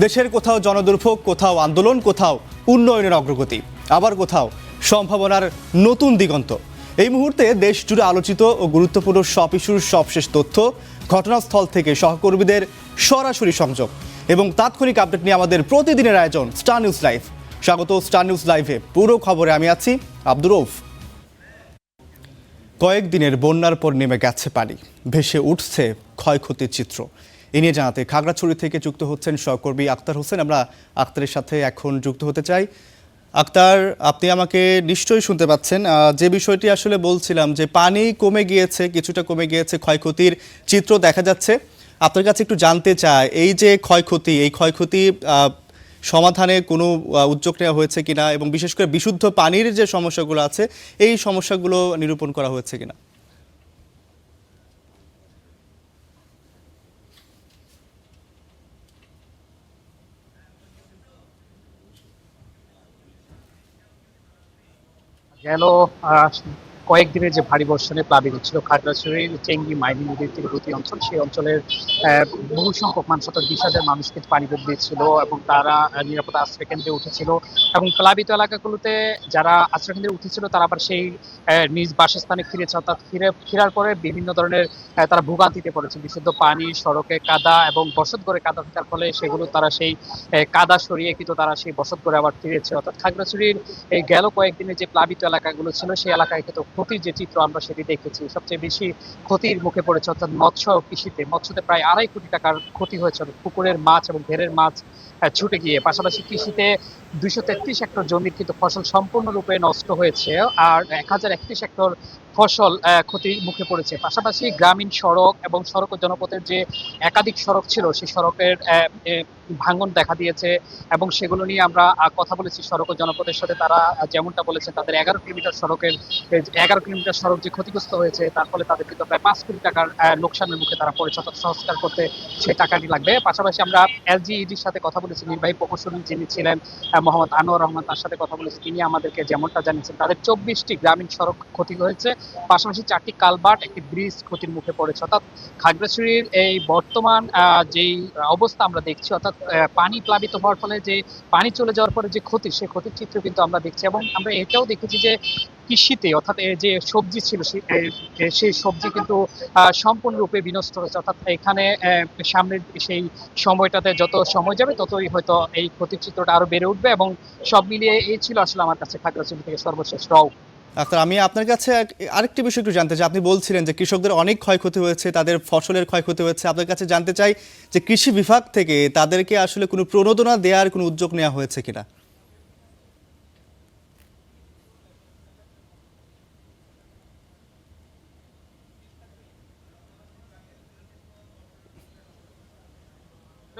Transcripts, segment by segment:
দেশের কোথাও জনদুর্ভোগ, কোথাও আন্দোলন, কোথাও উন্নয়নের অগ্রগতি, আবার কোথাও সম্ভাবনার নতুন দিগন্ত। এই মুহূর্তে দেশ জুড়ে আলোচিত ও গুরুত্বপূর্ণ সব ইস্যুর সবশেষ তথ্য, ঘটনাস্থল থেকে সহকর্মীদের সরাসরি সংযোগ এবং তাৎক্ষণিক আপডেট নিয়ে আমাদের প্রতিদিনের আয়োজন স্টার নিউজ লাইভ। স্বাগত স্টার নিউজ লাইভে। পুরো খবরে আমি আছি আব্দুর রউফ। কয়েকদিনের বন্যার পর নেমে গেছে পানি, ভেসে উঠছে ক্ষয়ক্ষতির চিত্র। এ নিয়ে জানাতে খাগড়াছড়ি থেকে যুক্ত হচ্ছেন সহকর্মী আক্তার হোসেন। আমরা আক্তারের সাথে এখন যুক্ত হতে চাই। আক্তার, আপনি আমাকে নিশ্চয়ই শুনতে পাচ্ছেন। যে বিষয়টি আসলে বলছিলাম যে পানি কমে গিয়েছে, কিছুটা কমে গিয়েছে, ক্ষয়ক্ষতির চিত্র দেখা যাচ্ছে। আপনার কাছে একটু জানতে চাই, এই যে ক্ষয়ক্ষতি, এই ক্ষয়ক্ষতি সমাধানে কোনো উদ্যোগ নেওয়া হয়েছে কিনা এবং বিশেষ করে বিশুদ্ধ পানির যে সমস্যাগুলো আছে এই সমস্যাগুলো নিরূপণ করা হয়েছে কিনা? গেল কয়েকদিনের যে ভারী বর্ষণে প্লাবিত ছিল খাগড়াছড়ির চেঙ্গি মাইনি নদীর তীরবর্তী অঞ্চল, সেই অঞ্চলের বহু সংখ্যক মানুষ, অর্থাৎ 20,000 মানুষ কিন্তু পানিবন্দী দিয়েছিল এবং তারা নিরাপদ আশ্রয় কেন্দ্রে উঠেছিল। এবং প্লাবিত এলাকাগুলোতে যারা আশ্রয় কেন্দ্রে উঠেছিল তারা আবার সেই নিজ বাসস্থানে ফিরেছে, অর্থাৎ ফেরার পরে বিভিন্ন ধরনের তারা ভোগান্তিতে পড়েছে। বিশুদ্ধ পানি, সড়কে কাদা এবং বসতঘরে কাদা থাকার ফলে সেগুলো তারা সেই কাদা সরিয়ে কিন্তু তারা সেই বসতঘরে আবার ফিরেছে। অর্থাৎ খাগড়াছড়ির এই গেল কয়েকদিনের যে প্লাবিত এলাকাগুলো ছিল সেই এলাকায় কিন্তু ক্ষতির যে চিত্র আমরা সেটি দেখেছি। সবচেয়ে বেশি ক্ষতির মুখে পড়েছে অর্থাৎ মৎস্য কৃষিতে। মৎস্যতে প্রায় 2.5 কোটি টাকার ক্ষতি হয়েছে। পুকুরের মাছ এবং ঘেরের মাছ ছুটে গিয়ে, পাশাপাশি কৃষিতে 233 হেক্টর জমির কিন্তু ফসল সম্পূর্ণরূপে নষ্ট হয়েছে, আর 1031 হেক্টর ফসল ক্ষতির মুখে পড়েছে। পাশাপাশি গ্রামীণ সড়ক এবং সড়ক ও জনপথের যে একাধিক সড়ক ছিল সেই সড়কের ভাঙন দেখা দিয়েছে এবং সেগুলো নিয়ে আমরা কথা বলেছি সড়ক ও জনপথের সাথে। তারা যেমনটা বলেছেন, তাদের 11 কিলোমিটার সড়কের 11 কিলোমিটার সড়ক যে ক্ষতিগ্রস্ত হয়েছে তার ফলে তাদের কিন্তু প্রায় 5 কোটি টাকার লোকসানের মুখে তারা পড়েছে, অর্থাৎ সংস্কার করতে সেই টাকাটি লাগবে। পাশাপাশি আমরা এলজিইডির সাথে কথা বলেছি, নির্বাহী প্রকৌশলী যিনি ছিলেন মোহাম্মদ আনোয়ার রহমান, তার সাথে কথা বলেছি। তিনি আমাদেরকে যেমনটা জানিয়েছেন, তাদের 24টি গ্রামীণ সড়ক ক্ষতি হয়েছে, পাশাপাশি 4টি কালভার্ট, একটি ব্রিজ ক্ষতির মুখে পড়েছে। অর্থাৎ খাগড়াছড়ির এই বর্তমান যেই অবস্থা আমরা দেখছি, অর্থাৎ পানি প্লাবিত হওয়ার ফলে যে পানি চলে যাওয়ার পরে যে ক্ষতি, সেই ক্ষতির চিত্র কিন্তু আমরা দেখছি। এবং আমরা এটাও দেখেছি যে কৃষিতে, অর্থাৎ যে সবজি ছিল সেই সবজি কিন্তু সম্পূর্ণরূপে বিনষ্ট হয়েছে। অর্থাৎ এখানে সামনের সেই সময়টাতে যত সময় যাবে ততই হয়তো এই ক্ষতির চিত্রটা আরো বেড়ে উঠবে। এবং সব মিলিয়ে এই ছিল আসলে আমার কাছে খাগড়াছড়ি থেকে সর্বশেষ রাও। আক্তার, আমি আপনার কাছে আরেকটি বিষয় একটু জানতে চাই। আপনি বলছিলেন যে কৃষকদের অনেক ক্ষয়ক্ষতি হয়েছে, তাদের ফসলের ক্ষয়ক্ষতি হয়েছে। আপনার কাছে জানতে চাই যে কৃষি বিভাগ থেকে তাদেরকে আসলে কোনো প্রণোদনা দেওয়ার কোনো উদ্যোগ নেওয়া হয়েছে কিনা?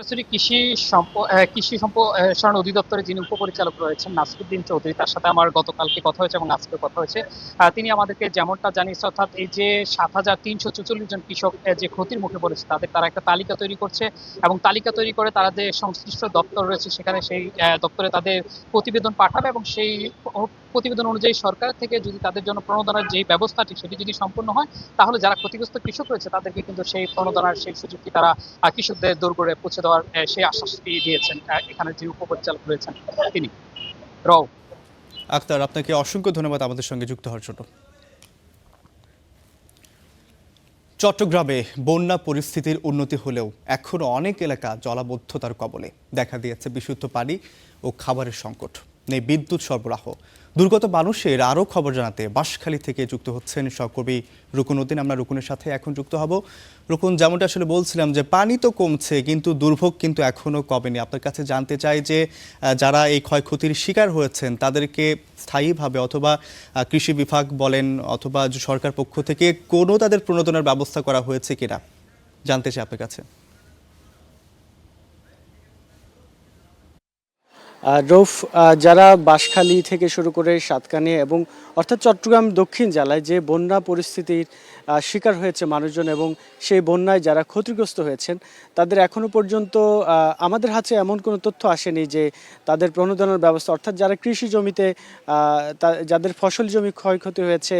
সরাসরি কৃষি সম্প্রসারণ অধিদপ্তরে যিনি উপপরিচালক রয়েছেন নাসিরুদ্দিন চৌধুরী, তার সাথে আমার গতকালকে কথা হয়েছে এবং আজকে কথা হয়েছে। তিনি আমাদেরকে যেমনটা জানিয়েছে, অর্থাৎ এই যে 7,344 জন কৃষক যে ক্ষতির মুখে পড়েছে তারা একটা তালিকা তৈরি করছে এবং তালিকা তৈরি করে তারা যে সংশ্লিষ্ট দপ্তর রয়েছে সেখানে সেই দপ্তরে তাদের প্রতিবেদন পাঠাবে এবং সেই প্রতিবেদন অনুযায়ী সরকার থেকে যদি তাদের জন্য প্রণোদনার যে ব্যবস্থাটি সেটি যদি সম্পূর্ণ হয়, তাহলে যারা ক্ষতিগ্রস্ত কৃষক রয়েছে তাদেরকে কিন্তু সেই প্রণোদনার সেই সুযোগটি তারা কৃষকদের দূর করে পৌঁছে দেওয়ার সেই আশ্বাসটি দিয়েছেন এখানে যে উপপরিচালক রয়েছেন তিনি। রও। আক্তার, আপনাকে অসংখ্য ধন্যবাদ আমাদের সঙ্গে যুক্ত হওয়ার জন্য। চট্টগ্রামে বন্যা পরিস্থিতির উন্নতি হলেও এখনও অনেক এলাকা জলাবদ্ধতার কবলে। দেখা দিয়েছে বিশুদ্ধ পানি ও খাবারের সংকট, নেই বিদ্যুৎ সরবরাহ। দুর্গত মানুষের আরও খবর জানাতে বাঁশখালী থেকে যুক্ত হচ্ছেন সহকর্মী রুকন উদ্দিন। আমরা রুকনের সাথে এখন যুক্ত হব। রুকন, যেমনটা আসলে বলছিলাম যে পানি তো কমছে কিন্তু দুর্ভোগ কিন্তু এখনও কমেনি। আপনার কাছে জানতে চাই যে যারা এই ক্ষয়ক্ষতির শিকার হয়েছেন তাদেরকে স্থায়ীভাবে অথবা কৃষি বিভাগ বলেন অথবা সরকার পক্ষ থেকে কোনো তাদের প্রণোদনার ব্যবস্থা করা হয়েছে কিনা জানতে চাই আপনার কাছে। রৌফ, যারা বাঁশখালী থেকে শুরু করে সাতকানিয়া এবং অর্থাৎ চট্টগ্রাম দক্ষিণ জেলায় যে বন্যা পরিস্থিতির শিকার হয়েছে মানুষজন এবং সেই বন্যায় যারা ক্ষতিগ্রস্ত হয়েছেন তাদের এখনো পর্যন্ত আমাদের হাতে এমন কোনো তথ্য আসেনি যে তাদের প্রণোদনার ব্যবস্থা, অর্থাৎ যারা কৃষি জমিতে যাদের ফসল জমি ক্ষয়ক্ষতি হয়েছে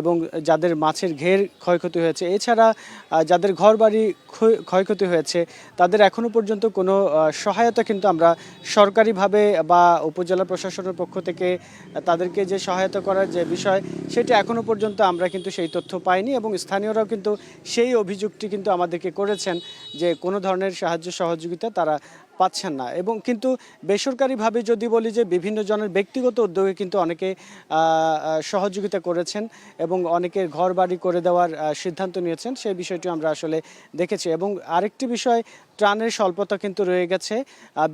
এবং যাদের মাছের ঘের ক্ষয়ক্ষতি হয়েছে, এছাড়া যাদের ঘরবাড়ি ক্ষয়ক্ষতি হয়েছে তাদের এখনো পর্যন্ত কোনো সহায়তা কিন্তু আমরা সরকারিভাবে বা উপজেলা প্রশাসনের পক্ষ থেকে তাদেরকে যে সহায়তা করার যে বিষয় সেটা এখনো পর্যন্ত আমরা কিন্তু সেই তথ্য পাইনি এবং স্থানীয়রাও কিন্তু সেই অভিযোগটি কিন্তু আমাদেরকে করেছেন যে কোনো ধরনের সাহায্য সহযোগিতা তারা পাচ্ছেন না। এবং কিন্তু বেসরকারিভাবে যদি বলি যে বিভিন্ন জনের ব্যক্তিগত উদ্যোগে কিন্তু অনেকে সহযোগিতা করেছেন এবং অনেকের ঘর বাড়ি করে দেওয়ার সিদ্ধান্ত নিয়েছেন, সেই বিষয়টি আমরা আসলে দেখেছি। এবং আরেকটি বিষয়, ত্রাণের স্বল্পতা কিন্তু রয়ে গেছে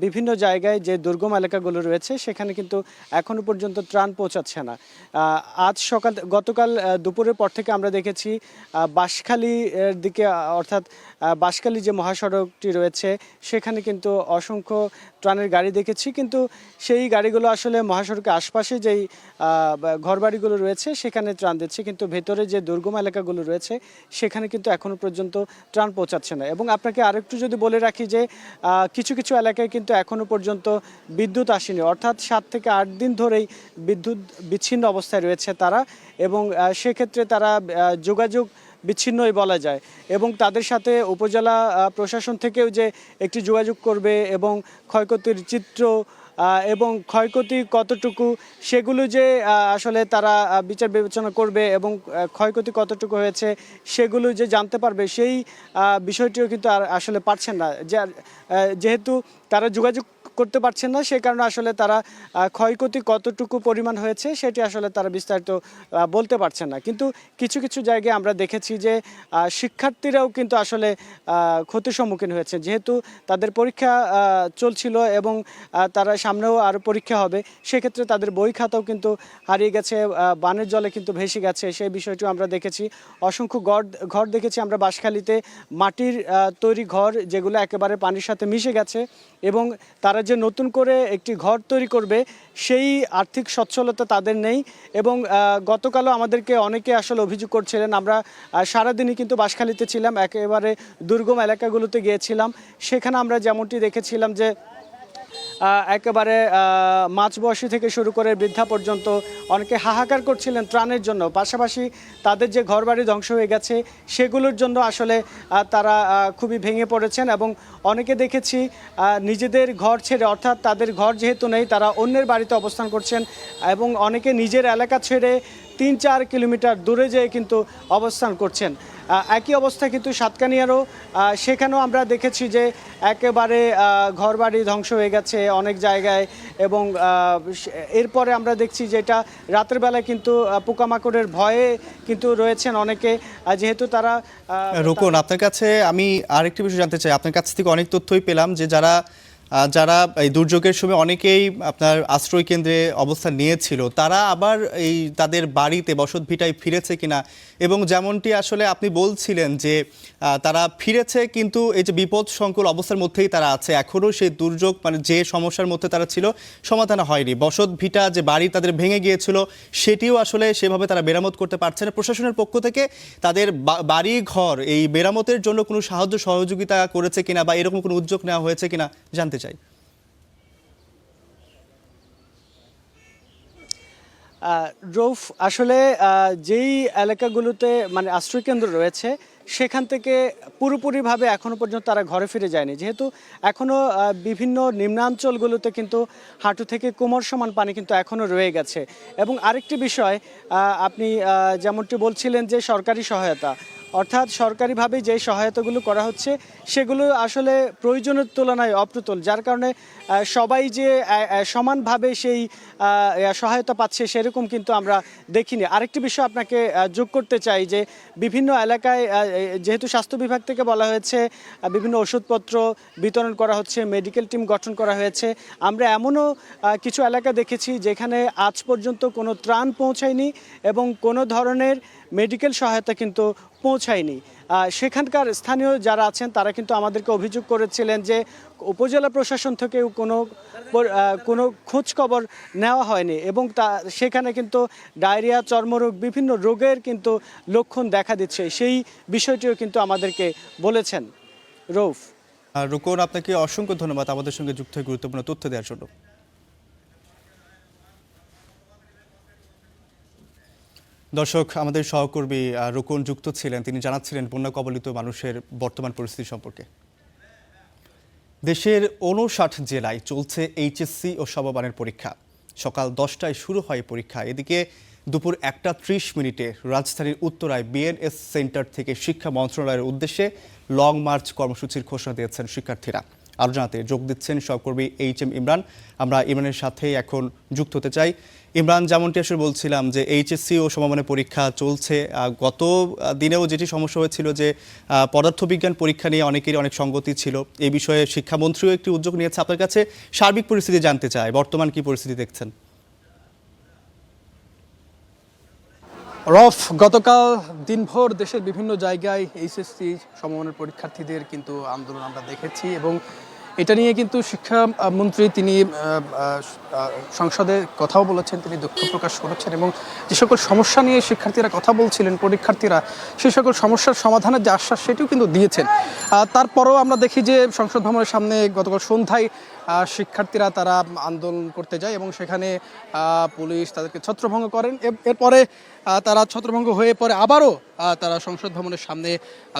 বিভিন্ন জায়গায়, যে দুর্গম এলাকাগুলো রয়েছে সেখানে কিন্তু এখনো পর্যন্ত ত্রাণ পৌঁছাচ্ছে না। গতকাল দুপুরের পর থেকে আমরা দেখেছি বাঁশখালীর দিকে, অর্থাৎ বাঁশখালী যে মহাসড়কটি রয়েছে সেখানে কিন্তু অসংখ্য ত্রাণের গাড়ি দেখেছি, কিন্তু সেই গাড়িগুলো আসলে মহাসড়কের আশপাশে যেই ঘরবাড়িগুলো রয়েছে সেখানে ত্রাণ দিচ্ছে, কিন্তু ভেতরে যে দুর্গম এলাকাগুলো রয়েছে সেখানে কিন্তু এখনো পর্যন্ত ত্রাণ পৌঁছাচ্ছে না। এবং আপনাকে আরেকটু যদি বলে রাখি যে কিছু কিছু এলাকায় কিন্তু এখনো পর্যন্ত বিদ্যুৎ আসেনি, অর্থাৎ 7 থেকে 8 দিন ধরেই বিদ্যুৎ বিচ্ছিন্ন অবস্থায় রয়েছে তারা, এবং সেক্ষেত্রে তারা যোগাযোগ বিচ্ছিন্নই বলা যায়। এবং তাদের সাথে উপজেলা প্রশাসন থেকেও যে একটি যোগাযোগ করবে এবং ক্ষয়ক্ষতির চিত্র এবং ক্ষয়ক্ষতি কতটুকু সেগুলো যে আসলে তারা বিচার বিবেচনা করবে এবং ক্ষয়ক্ষতি কতটুকু হয়েছে সেগুলো যে জানতে পারবে, সেই বিষয়টিও কিন্তু আর আসলে পারছেন না। যেহেতু তারা যোগাযোগ করতে পারছেন না, সে কারণে আসলে তারা ক্ষয়ক্ষতি কতটুকু পরিমাণ হয়েছে সেটি আসলে তারা বিস্তারিত বলতে পারছেন না। কিন্তু কিছু কিছু জায়গায় আমরা দেখেছি যে শিক্ষার্থীরাও কিন্তু আসলে ক্ষতির সম্মুখীন হয়েছে, যেহেতু তাদের পরীক্ষা চলছিল এবং তারা সামনেও আরও পরীক্ষা হবে, সেক্ষেত্রে তাদের বই খাতাও কিন্তু হারিয়ে গেছে, বানের জলে কিন্তু ভেসে গেছে, সেই বিষয়টিও আমরা দেখেছি। অসংখ্য ঘর দেখেছি আমরা বাঁশখালীতে, মাটির তৈরি ঘর যেগুলো একেবারে পানির সাথে মিশে গেছে, এবং তারা যে নতুন করে একটি ঘর তৈরি করবে সেই আর্থিক সচ্ছলতা তাদের নেই। এবং গতকালও আমাদেরকে অনেকে আসলে অভিযোগ করছিলেন, আমরা সারাদিনই কিন্তু বাঁশখালীতে ছিলাম, একেবারে দুর্গম এলাকাগুলোতে গিয়েছিলাম, সেখানে আমরা যেমনটি দেখেছিলাম যে একেবারে মাঝবয়সী থেকে শুরু করে বৃদ্ধা পর্যন্ত অনেকে হাহাকার করছিলেন ত্রাণের জন্য, পাশাপাশি তাদের যে ঘরবাড়ি ধ্বংস হয়ে গেছে সেগুলোর জন্য আসলে তারা খুবই ভেঙে পড়েছেন। এবং অনেকে দেখেছি নিজেদের ঘর ছেড়ে, অর্থাৎ তাদের ঘর যেহেতু নেই তারা অন্যের বাড়িতে অবস্থান করছেন, এবং অনেকে নিজের এলাকা ছেড়ে 3-4 কিলোমিটার দূরে যেয়ে কিন্তু অবস্থান করছেন। একই অবস্থা কিন্তু সাতকানিয়ারও, সেখানেও আমরা দেখেছি যে একেবারে ঘরবাড়ি ধ্বংস হয়ে গেছে অনেক জায়গায়, এবং এরপরে আমরা দেখছি যে এটা রাতের বেলায় কিন্তু পোকামাকড়ের ভয়ে কিন্তু রয়েছেন অনেকে, যেহেতু তারা রোকন, আপনার কাছে আমি আরেকটি বিষয় জানতে চাই। আপনার কাছ থেকে অনেক তথ্যই পেলাম যে যারা এই দুর্যোগের সময় অনেকেই আপনার আশ্রয় কেন্দ্রে অবস্থান নিয়েছিল, তারা আবার এই তাদের বাড়িতে বসতভিটায় ফিরেছে কিনা, এবং যেমনটি আসলে আপনি বলছিলেন যে তারা ফিরেছে কিন্তু এই যে বিপদ সংকুল অবস্থার মধ্যেই তারা আছে, এখনও সেই দুর্যোগ মানে যে সমস্যার মধ্যে তারা ছিল সমাধান হয়নি। বসতভিটা যে বাড়ি তাদের ভেঙে গিয়েছিল সেটিও আসলে সেভাবে তারা মেরামত করতে পারছে না। প্রশাসনের পক্ষ থেকে তাদের বাড়ি ঘর এই মেরামতের জন্য কোনো সাহায্য সহযোগিতা করেছে কিনা বা এরকম কোনো উদ্যোগ নেওয়া হয়েছে কিনা জানতে চাই। রৌফ, আসলে যেই এলাকাগুলোতে মানে আশ্রয়কেন্দ্র রয়েছে সেখান থেকে পুরোপুরিভাবে এখনও পর্যন্ত তারা ঘরে ফিরে যায়নি, যেহেতু এখনও বিভিন্ন নিম্নাঞ্চলগুলোতে কিন্তু হাঁটু থেকে কোমর সমান পানি কিন্তু এখনও রয়ে গেছে। এবং আরেকটি বিষয়, আপনি যেমনটি বলছিলেন যে সরকারি সহায়তা, অর্থাৎ সরকারিভাবে যে সহায়তাগুলো করা হচ্ছে সেগুলো আসলে প্রয়োজনের তুলনায় অপ্রতুল, যার কারণে সবাই যে সমানভাবে সেই সহায়তা পাচ্ছে সেরকম কিন্তু আমরা দেখিনি। আরেকটি বিষয় আপনাকে যোগ করতে চাই যে বিভিন্ন এলাকায় যেহেতু স্বাস্থ্য বিভাগ থেকে বলা হয়েছে বিভিন্ন ওষুধপত্র বিতরণ করা হচ্ছে, মেডিকেল টিম গঠন করা হয়েছে, আমরা এমনও কিছু এলাকা দেখেছি যেখানে আজ পর্যন্ত কোনো ত্রাণ পৌঁছায়নি এবং কোনো ধরনের মেডিকেল সহায়তা কিন্তু পৌঁছায়নি। সেখানকার স্থানীয় যারা আছেন তারা কিন্তু আমাদেরকে অভিযোগ করেছিলেন যে উপজেলা প্রশাসন থেকে কোনো খোঁজ খবর নেওয়া হয়নি এবং সেখানে কিন্তু ডায়রিয়া, চর্মরোগ, বিভিন্ন রোগের কিন্তু লক্ষণ দেখা দিচ্ছে, সেই বিষয়টিও কিন্তু আমাদেরকে বলেছেন। রৌফ, রুকন, আপনাকে অসংখ্য ধন্যবাদ আমাদের সঙ্গে যুক্ত হয়ে গুরুত্বপূর্ণ তথ্য দেওয়ার জন্য। দর্শক, আমাদের সহকর্মী রুকন যুক্ত ছিলেন, তিনি জানাচ্ছিলেন বন্যা কবলিত মানুষের বর্তমান পরিস্থিতি সম্পর্কে। দেশের ৫৯ জেলায় চলছে এইচএসসি ও সমমানের পরীক্ষা। সকাল 10টায় শুরু হয় পরীক্ষা। এদিকে দুপুর 1:30 রাজধানীর উত্তরায় বিএনএস সেন্টার থেকে শিক্ষা মন্ত্রণালয়ের উদ্দেশ্যে লং মার্চ কর্মসূচির ঘোষণা দিয়েছেন শিক্ষার্থীরা। আলোচনাতে যোগ দিচ্ছেন সহকর্মী এইচ.এম. ইমরান। আমরা ইমরানের সাথে এখন যুক্ত হতে চাই। ইমরান, যেমনটি আসলে বলছিলাম যে এইচএসসি ও সমমানের পরীক্ষা চলছে, গত দিনেও যেটি সমস্যা হয়েছিল যে পদার্থবিজ্ঞান পরীক্ষা নিয়ে অনেকেরই অনেক সঙ্গতি ছিল, এই বিষয়ে শিক্ষামন্ত্রীও একটি উদ্যোগ নিয়েছে। আপনার কাছে সার্বিক পরিস্থিতি জানতে চাই, বর্তমান কি পরিস্থিতি দেখছেন? রফ, গতকাল দিনভর দেশের বিভিন্ন জায়গায় এইচএসসি সমমানের পরীক্ষার্থীদের কিন্তু আন্দোলন আমরা দেখেছি এবং এটা নিয়ে কিন্তু শিক্ষামন্ত্রী তিনি সংসদে কথাও বলেছেন, তিনি দুঃখ প্রকাশ করেছেন এবং যে সকল সমস্যা নিয়ে শিক্ষার্থীরা কথা বলছিলেন, পরীক্ষার্থীরা সেই সকল সমস্যার সমাধানের যে আশ্বাস সেটিও কিন্তু দিয়েছেন। তারপরেও আমরা দেখি যে সংসদ ভবনের সামনে গতকাল সন্ধ্যায় শিক্ষার্থীরা তারা আন্দোলন করতে যায় এবং সেখানে পুলিশ তাদেরকে ছত্রভঙ্গ করেন। এরপরে তারা ছত্রভঙ্গ হয়ে পরে আবারও তারা সংসদ ভবনের সামনে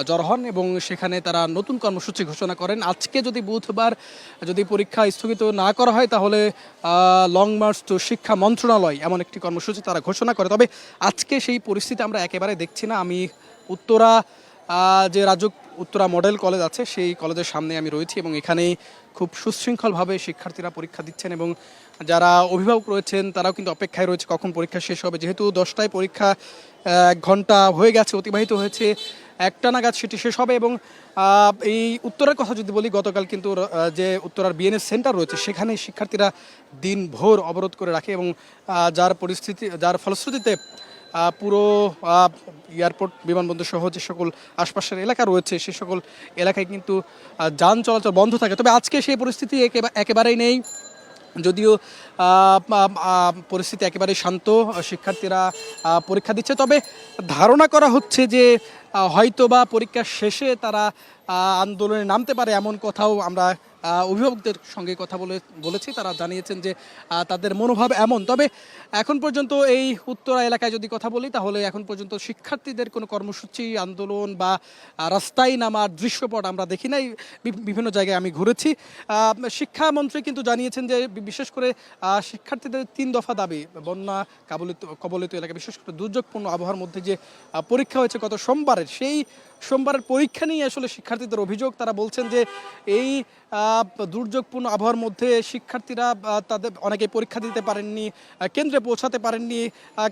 জড়ো হন এবং সেখানে তারা নতুন কর্মসূচি ঘোষণা করেন। আজকে যদি বুধবার যদি পরীক্ষা স্থগিত না করা হয় তাহলে লং মার্চ টু শিক্ষা মন্ত্রণালয় এমন একটি কর্মসূচি তারা ঘোষণা করে। তবে আজকে সেই পরিস্থিতি আমরা একেবারে দেখছি না। আমি উত্তরা যে উত্তরা মডেল কলেজ আছে সেই কলেজের সামনে আমি রয়েছি এবং এখানেই খুব সুশৃঙ্খলভাবে শিক্ষার্থীরা পরীক্ষা দিচ্ছেন এবং যারা অভিভাবক রয়েছেন তারাও কিন্তু অপেক্ষায় রয়েছে কখন পরীক্ষা শেষ হবে। যেহেতু 10টায় পরীক্ষা 1 ঘন্টা হয়ে গেছে, অতিবাহিত হয়েছে, 1টা নাগাদ সেটি শেষ হবে এবং এই উত্তরার কথা যদি বলি, গতকাল কিন্তু যে উত্তরার বিএনএস সেন্টার রয়েছে সেখানে শিক্ষার্থীরা দিনভর অবরোধ করে রাখে এবং যার ফলশ্রুতিতে পুরো এয়ারপোর্ট, বিমানবন্দর সহ যে সকল আশপাশের এলাকা রয়েছে সে সকল এলাকায় কিন্তু যান চলাচল বন্ধ থাকে। তবে আজকে সেই পরিস্থিতি একেবারেই নেই, যদিও পরিস্থিতি একেবারে শান্ত, শিক্ষার্থীরা পরীক্ষা দিচ্ছে। তবে ধারণা করা হচ্ছে যে হয়তোবা পরীক্ষা শেষে তারা আন্দোলনে নামতে পারে, এমন কথাও আমরা অভিভাবকদের সঙ্গে কথা বলেছি। তারা জানিয়েছেন যে তাদের মনোভাব এমন। তবে এখন পর্যন্ত এই উত্তরা এলাকায় যদি কথা বলি তাহলে এখন পর্যন্ত শিক্ষার্থীদের কোনো কর্মসূচি, আন্দোলন বা রাস্তায় নামার দৃশ্যপট আমরা দেখি নাই। বিভিন্ন জায়গায় আমি ঘুরেছি। শিক্ষামন্ত্রী কিন্তু জানিয়েছেন যে বিশেষ করে শিক্ষার্থীদের 3 দফা দাবি, বন্যা কবলিত এলাকা, বিশেষ করে দুর্যোগপূর্ণ আবহাওয়ার মধ্যে যে পরীক্ষা হয়েছে গত সোমবারের, সেই সোমবারের পরীক্ষা নিয়ে আসলে শিক্ষার্থীদের অভিযোগ। তারা বলছেন যে এই দুর্যোগপূর্ণ আবহাওয়ার মধ্যে শিক্ষার্থীরা তাদের অনেকে পরীক্ষা দিতে পারেননি, কেন্দ্রে পৌঁছাতে পারেননি,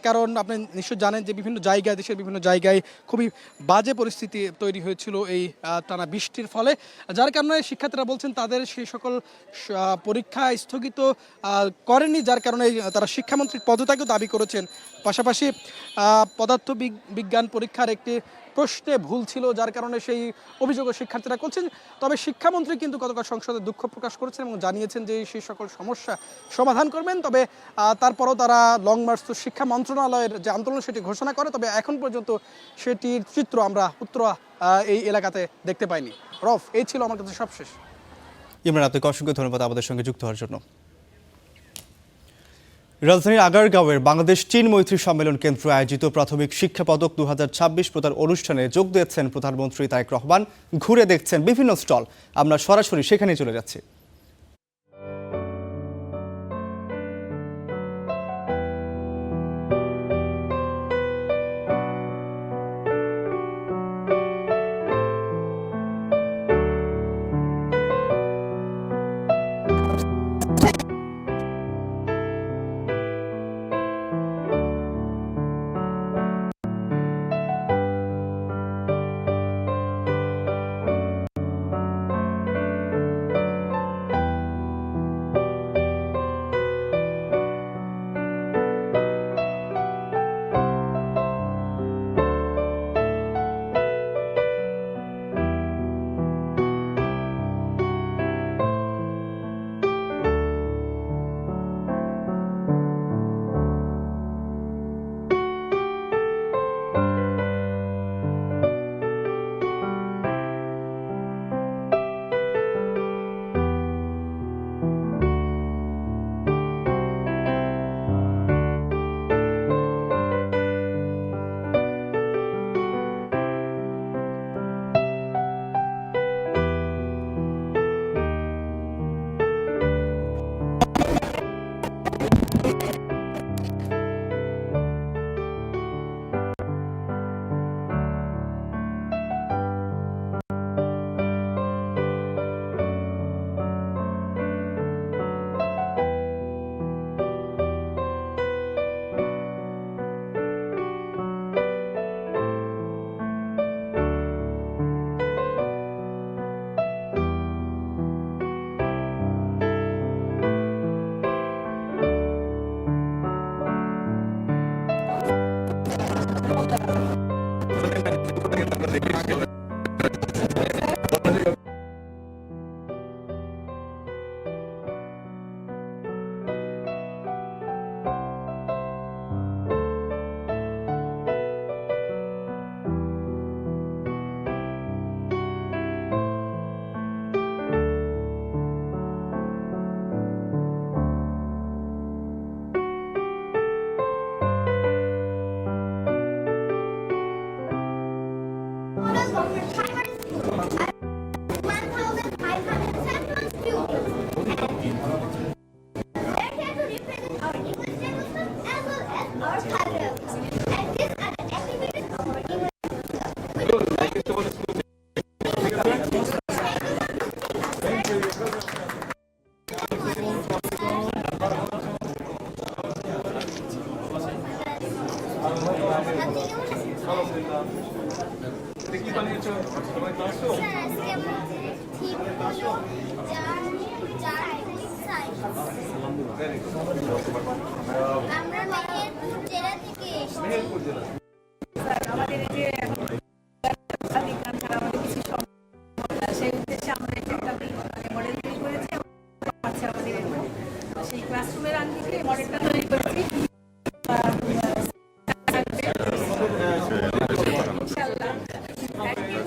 কারণ আপনি নিশ্চয় জানেন যে বিভিন্ন জায়গায়, দেশের বিভিন্ন জায়গায় খুবই বাজে পরিস্থিতি তৈরি হয়েছিল এই টানা বৃষ্টির ফলে, যার কারণে শিক্ষার্থীরা বলছেন তাদের সেই সকল পরীক্ষা স্থগিত করেনি, যার কারণে তারা শিক্ষামন্ত্রীর পদত্যাগও দাবি করেছেন। পাশাপাশি পদার্থ বিজ্ঞান পরীক্ষার একটি প্রশ্নে ভুল ছিল, যার কারণে সেই অভিযোগও শিক্ষার্থীরা করছেন। তবে শিক্ষামন্ত্রী কিন্তু গতকাল সংসদে দুঃখ প্রকাশ করেছেন এবং জানিয়েছেন যে সেই সকল সমস্যা সমাধান করবেন। তবে তারপরও তারা লং মার্চ টু শিক্ষা মন্ত্রণালয়ের যে আন্দোলন সেটি ঘোষণা করে, তবে এখন পর্যন্ত সেটির চিত্র আমরা উত্তরা এই এলাকাতে দেখতে পাইনি। রফ, এই ছিল আমার কাছে সবশেষ। ইমরান, আপনাকে অসংখ্য ধন্যবাদ আমাদের সঙ্গে যুক্ত হওয়ার জন্য। রাজধানীর আগারগাঁওয়ের বাংলাদেশ চীন মৈত্রী সম্মেলন কেন্দ্র আয়োজিত প্রাথমিক শিক্ষা পদক 2026 প্রদান অনুষ্ঠানে যোগ দিয়েছেন প্রধানমন্ত্রী তারেক রহমান। ঘুরে দেখছেন বিভিন্ন স্টল, আমরা সরাসরি সেখানে চলে যাচ্ছি। আমরা মেহেরপুর জেলা থেকে এসেছি। আমাদের এই যে বিজ্ঞান ছাড়া আমাদের কিছু সম্ভব না, সেই উদ্দেশ্যে আমরা একটা মডেল তৈরি করেছি। আছে আমাদের সেই ক্লাসরুমের আঙ্গিকে মডেলটা তৈরি করেছি। ইনশাআল্লাহ। Thank you.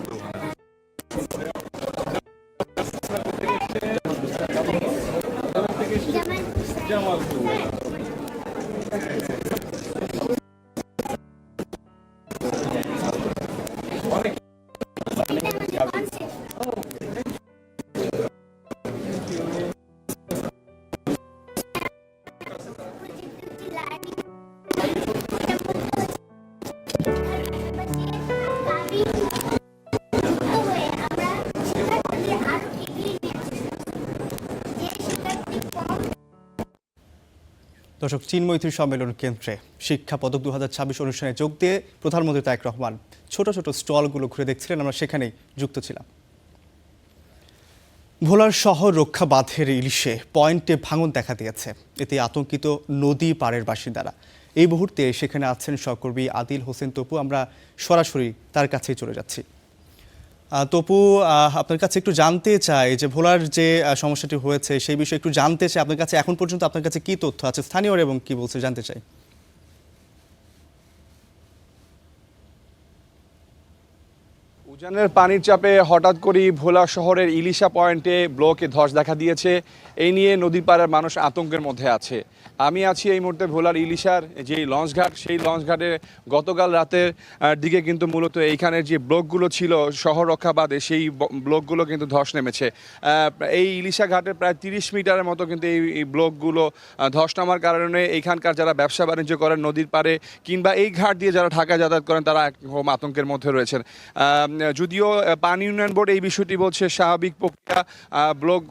দর্শক, চিন্মৈত্রী সম্মেলন কেন্দ্রে শিক্ষা পদক 2026 অনুষ্ঠানে যোগ দিয়ে প্রধানমন্ত্রী তারেক রহমান ছোট ছোট স্টলগুলো ঘুরে দেখছিলেন। আমরা সেখানেই যুক্ত ছিলাম। ভোলার শহর রক্ষা বাঁধের ইলিশে পয়েন্টে ভাঙন দেখা দিয়েছে, এতে আতঙ্কিত নদী পাড়ের বাসিন্দারা। এই মুহূর্তে সেখানে আছেন সহকর্মী আদিল হোসেন তপু। আমরা সরাসরি তার কাছেই চলে যাচ্ছি। তপু, আপনার কাছে একটু জানতে চাই যে ভোলার যে সমস্যাটি হয়েছে সেই বিষয়ে একটু জানতে চাই আপনার কাছে। এখন পর্যন্ত আপনার কাছে কি তথ্য আছে স্থানীয়রা এবং কি বলছে জানতে চাই। উজানের পানির চাপে হঠাৎ করেই ভোলা শহরের ইলিশা পয়েন্টে ব্লকে ধস দেখা দিয়েছে। এই নিয়ে নদী পাড়ের মানুষ আতঙ্কের মধ্যে আছে। আমি আছি এই মুহূর্তে ভোলার ইলিশার যে লঞ্চঘাট, সেই লঞ্চঘাটে গতকাল রাতের দিকে কিন্তু মূলত এইখানের যে ব্লকগুলো ছিল শহর রক্ষা বাদে, সেই ব্লকগুলো কিন্তু ধস নেমেছে। এই ইলিশা ঘাটের প্রায় 30 মিটারের মতো কিন্তু এই ব্লকগুলো ধস নামার কারণে এইখানকার যারা ব্যবসা বাণিজ্য করেন নদীর পাড়ে কিংবা এই ঘাট দিয়ে যারা ঢাকা যাতায়াত করেন তারা একরকম আতঙ্কের মধ্যে রয়েছেন। যদিও পানি উন্নয়ন বোর্ড এই বিষয়টি বলছে স্বাভাবিক প্রক্রিয়া, ব্লক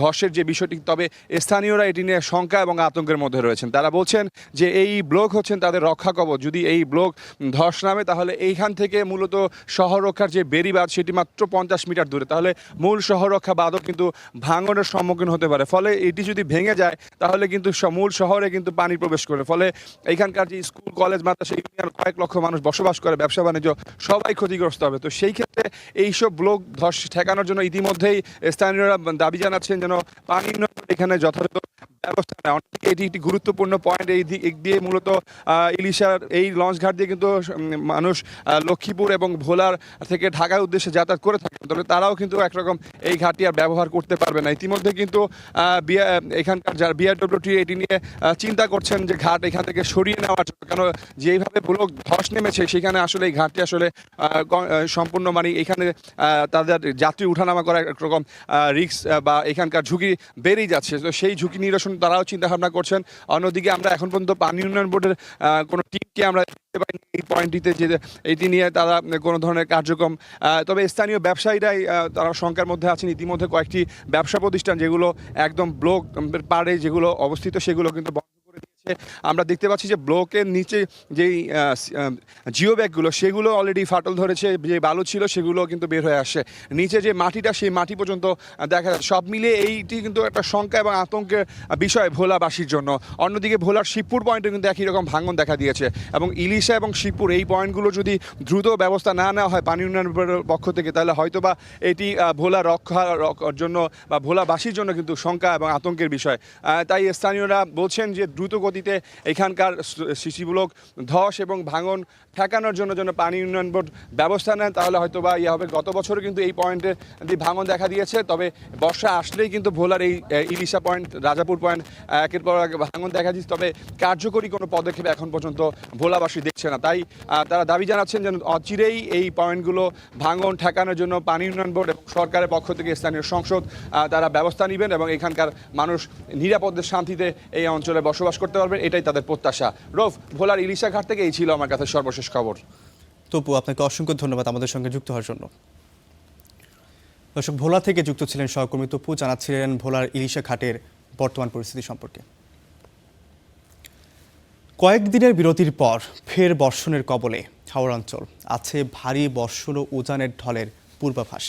ধসের যে বিষয়টি, তবে স্থানীয়রা এটি নিয়ে শঙ্কা এবং আতঙ্কের মধ্যে রয়েছেন। তারা বলছেন যে এই ব্লক হচ্ছেন তাদের রক্ষা কবচ। যদি এই ব্লক ধস নামে তাহলে এইখান থেকে মূলত শহর রক্ষার যে বেড়িবাঁধ সেটি মাত্র 50 মিটার দূরে, তাহলে মূল শহর রক্ষা বাঁধও কিন্তু ভাঙনের সম্মুখীন হতে পারে। ফলে এটি যদি ভেঙে যায় তাহলে কিন্তু মূল শহরে কিন্তু পানি প্রবেশ করে, ফলে এইখানকার যে স্কুল কলেজ মাদ্রাসা ইউনিয়ন কয়েক লক্ষ মানুষ বসবাস করে, ব্যবসা বাণিজ্য সবাই ক্ষতিগ্রস্ত হবে। তো সেই ক্ষেত্রে এইসব ব্লক ধস ঠেকানোর জন্য ইতিমধ্যেই স্থানীয়রা দাবি জানাচ্ছেন যেন পানি এখানে যথাযথ ব্যবস্থা নেয়। অন্যদিকে এটি একটি গুরুত্বপূর্ণ পয়েন্ট। এই দিক দিয়ে মূলত ইলিশার এই লঞ্চ ঘাট দিয়ে কিন্তু মানুষ লক্ষ্মীপুর এবং ভোলার থেকে ঢাকার উদ্দেশ্যে যাতায়াত করে থাকেন, তবে তারাও কিন্তু একরকম এই ঘাটটি আর ব্যবহার করতে পারবে না। ইতিমধ্যে কিন্তু এখানকার যারা বিআরডব্লিউটি এটি নিয়ে চিন্তা করছেন যে ঘাট এখান থেকে সরিয়ে নেওয়ার জন্য, কেন যেইভাবে ব্লক ধস নেমেছে সেখানে আসলে এই ঘাটটি আসলে সম্পূর্ণ মানে এখানে তাদের যাত্রী উঠানামা করা একরকম রিস্ক বা এখানকার ঝুঁকি বেড়েই যাচ্ছে। তো সেই ঝুঁকি নিরসন তারাও চিন্তা ভাবনা করছেন। অন্যদিকে আমরা এখন পর্যন্ত পানি উন্নয়ন বোর্ডের কোনো টিমকে আমরা দেখতে পাইনি এই পয়েন্টটিতে যে এটি নিয়ে তারা কোনো ধরনের কার্যক্রম, তবে স্থানীয় ব্যবসায়ীরাই তারা শঙ্কার মধ্যে আছেন। ইতিমধ্যে কয়েকটি ব্যবসা প্রতিষ্ঠান যেগুলো একদম ব্লক পাড়ে যেগুলো অবস্থিত সেগুলো কিন্তু বন্ধ করে দিয়েছে। আমরা দেখতে পাচ্ছি যে ব্লকের নিচে যেই জিও ব্যাগগুলো সেগুলো অলরেডি ফাটল ধরেছে, যে বালু ছিল সেগুলো কিন্তু বের হয়ে আসছে। নিচে যে মাটিটা সেই মাটি পর্যন্ত দেখা যাচ্ছে। সব মিলিয়ে এইটি কিন্তু একটা শঙ্কা এবং আতঙ্কের বিষয় ভোলাবাসীর জন্য। অন্যদিকে ভোলার শিবপুর পয়েন্টে কিন্তু একই রকম ভাঙন দেখা দিয়েছে এবং ইলিশা এবং শিবপুর এই পয়েন্টগুলো যদি দ্রুত ব্যবস্থা না নেওয়া হয় পানি উন্নয়ন বোর্ডের পক্ষ থেকে, তাহলে হয়তোবা এটি ভোলা রক্ষার জন্য বা ভোলাবাসীর জন্য কিন্তু শঙ্কা এবং আতঙ্কের বিষয়। তাই স্থানীয়রা বলছেন যে দ্রুত গতিতে এখানকার সৃষ্টিমূলক ধস এবং ভাঙন ঠেকানোর জন্য পানি উন্নয়ন বোর্ড ব্যবস্থা নেন, তাহলে হয়তো বা ইয়ে হবে। গত বছরও কিন্তু এই পয়েন্টে ভাঙন দেখা দিয়েছে, তবে বর্ষা আসলেই কিন্তু ভোলার এই ইলিশা পয়েন্ট, রাজাপুর পয়েন্ট একের পর এক ভাঙন দেখা দিচ্ছে, তবে কার্যকরী কোনো পদক্ষেপ এখন পর্যন্ত ভোলাবাসী দেখছে না। তাই তারা দাবি জানাচ্ছেন যেন অচিরেই এই পয়েন্টগুলো ভাঙন ঠেকানোর জন্য পানি উন্নয়ন বোর্ড এবং সরকারের পক্ষ থেকে স্থানীয় সংসদ তারা ব্যবস্থা নেবেন এবং এখানকার মানুষ নিরাপদে শান্তিতে এই অঞ্চলে বসবাস করতে পারবে, এটাই তাদের প্রত্যাশা। রফ, ভোলার ইলিশা ঘাট থেকে এই ছিল আমার কাছে সর্বশেষ খবর। তপু, আপনাকে অসংখ্য ধন্যবাদ আমাদের সঙ্গে যুক্ত হওয়ার জন্য। দর্শক, ভোলা থেকে যুক্ত ছিলেন সহকর্মী তপু, জানাচ্ছিলেন ভোলার ইলিশা ঘাটের বর্তমান পরিস্থিতি সম্পর্কে। কয়েকদিনের বিরতির পর ফের বর্ষণের কবলে হাওড় অঞ্চল। আছে ভারী বর্ষণ ও উজানের ঢলের পূর্বাভাস।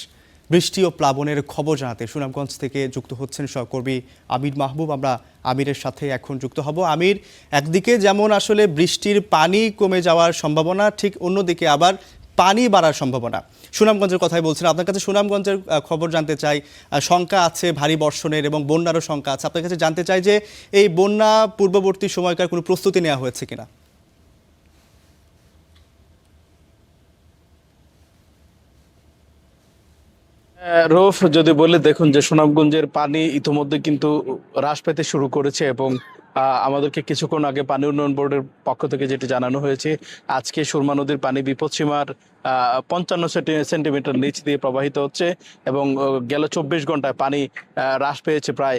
বৃষ্টি ও প্লাবনের খবর জানাতে সুনামগঞ্জ থেকে যুক্ত হচ্ছেন সহকর্মী আমির মাহবুব। আমরা আমিরের সাথে এখন যুক্ত হব। আমির, একদিকে যেমন আসলে বৃষ্টির পানি কমে যাওয়ার সম্ভাবনা, ঠিক অন্যদিকে আবার পানি বাড়ার সম্ভাবনা। সুনামগঞ্জের কথাই বলছিলাম, আপনার কাছে সুনামগঞ্জের খবর জানতে চাই। শঙ্কা আছে ভারী বর্ষণের এবং বন্যারও শঙ্কা আছে। আপনার কাছে জানতে চাই যে এই বন্যা পূর্ববর্তী সময়কার কোনো প্রস্তুতি নেওয়া হয়েছে কিনা? রৌফ, যদি বলে দেখুন যে সুনামগঞ্জের পানি ইতোমধ্যে কিন্তু হ্রাস পেতে শুরু করেছে এবং আমাদেরকে কিছুক্ষণ আগে পানি উন্নয়ন বোর্ডের পক্ষ থেকে যেটি জানানো হয়েছে, আজকে সুরমা নদীর পানি বিপদসীমার 55 সেন্টিমিটার নিচ দিয়ে প্রবাহিত হচ্ছে এবং গেল 24 ঘন্টায় পানি হ্রাস পেয়েছে প্রায়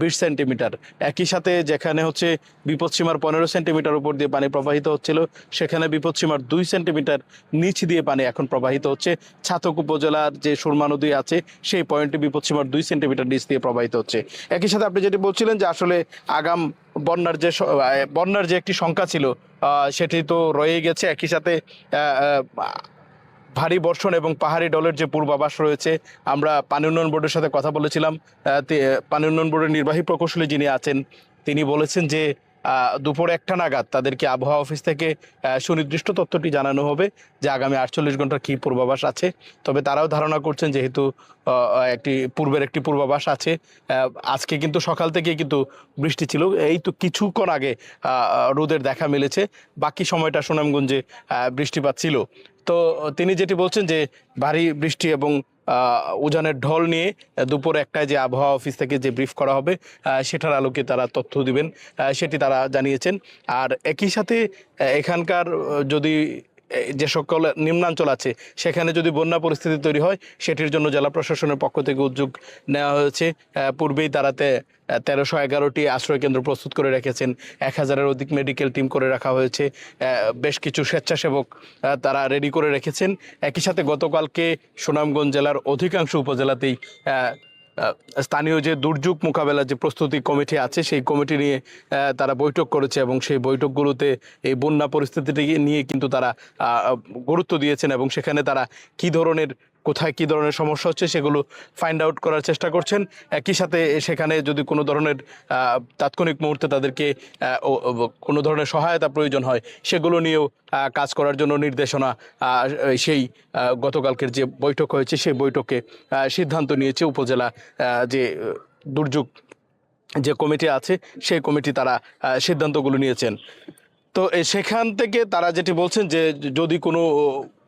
20 সেন্টিমিটার। একই সাথে যেখানে হচ্ছে বিপদসীমার 15 সেন্টিমিটার উপর দিয়ে পানি প্রবাহিত হচ্ছিল, সেখানে বিপদসীমার 2 সেন্টিমিটার নিচ দিয়ে পানি এখন প্রবাহিত হচ্ছে। ছাতক উপজেলার যে সুরমা নদী আছে সেই পয়েন্টে বিপদসীমার 2 সেন্টিমিটার নিচ দিয়ে প্রবাহিত হচ্ছে। একই সাথে আপনি যেটি বলছিলেন যে আসলে আগাম বন্যার যে একটি শঙ্কা ছিল সেটি তো রয়ে গেছে। একই সাথে ভারী বর্ষণ এবং পাহাড়ি ঢলের যে পূর্বাভাস রয়েছে, আমরা পানি উন্নয়ন বোর্ডের সাথে কথা বলেছিলাম। পানি উন্নয়ন বোর্ডের নির্বাহী প্রকৌশলী যিনি আছেন তিনি বলেছেন যে দুপুর 1টা নাগাদ তাদেরকে আবহাওয়া অফিস থেকে সুনির্দিষ্ট তথ্যটি জানানো হবে যে আগামী 48 ঘন্টার কী পূর্বাভাস আছে। তবে তারাও ধারণা করছেন যেহেতু একটি পূর্বাভাস আছে, আজকে কিন্তু সকাল থেকে কিন্তু বৃষ্টি ছিল, এই তো কিছুক্ষণ আগে রোদের দেখা মিলেছে, বাকি সময়টা সুনামগঞ্জে বৃষ্টিপাত ছিল। তো তিনি যেটি বলছেন যে ভারী বৃষ্টি এবং উজানের ঢল নিয়ে দুপুর 1টায় যে আবহাওয়া অফিস থেকে যে ব্রিফ করা হবে সেটার আলোকে তারা তথ্য দিবেন, সেটি তারা জানিয়েছেন। আর একই সাথে এখানকার যদি যে সকল নিম্নাঞ্চল আছে সেখানে যদি বন্যা পরিস্থিতি তৈরি হয় সেটির জন্য জেলা প্রশাসনের পক্ষ থেকে উদ্যোগ নেওয়া হয়েছে। পূর্বেই তারা 1311টি আশ্রয় কেন্দ্র প্রস্তুত করে রেখেছেন, 1000-এর অধিক মেডিকেল টিম করে রাখা হয়েছে, বেশ কিছু স্বেচ্ছাসেবক তারা রেডি করে রেখেছেন। একই সাথে গতকালকে সুনামগঞ্জ জেলার অধিকাংশ উপজেলাতেই স্থানীয় যে দুর্যোগ মোকাবেলার যে প্রস্তুতি কমিটি আছে সেই কমিটি নিয়ে তারা বৈঠক করেছে এবং সেই বৈঠকগুলোতে এই বন্যা পরিস্থিতিটি নিয়ে কিন্তু তারা গুরুত্ব দিয়েছেন এবং সেখানে তারা কোথায় কী ধরনের সমস্যা হচ্ছে সেগুলো ফাইন্ড আউট করার চেষ্টা করছেন। একই সাথে সেখানে যদি কোনো ধরনের তাৎক্ষণিক মুহূর্তে তাদেরকে কোনো ধরনের সহায়তা প্রয়োজন হয় সেগুলো নিয়েও কাজ করার জন্য নির্দেশনা সেই গতকালকের যে বৈঠক হয়েছে সেই বৈঠকে সিদ্ধান্ত নিয়েছে উপজেলা যে দুর্যোগ যে কমিটি আছে সেই কমিটি তারা সিদ্ধান্তগুলো নিয়েছেন। তো সেখান থেকে তারা যেটি বলছেন যে যদি কোনো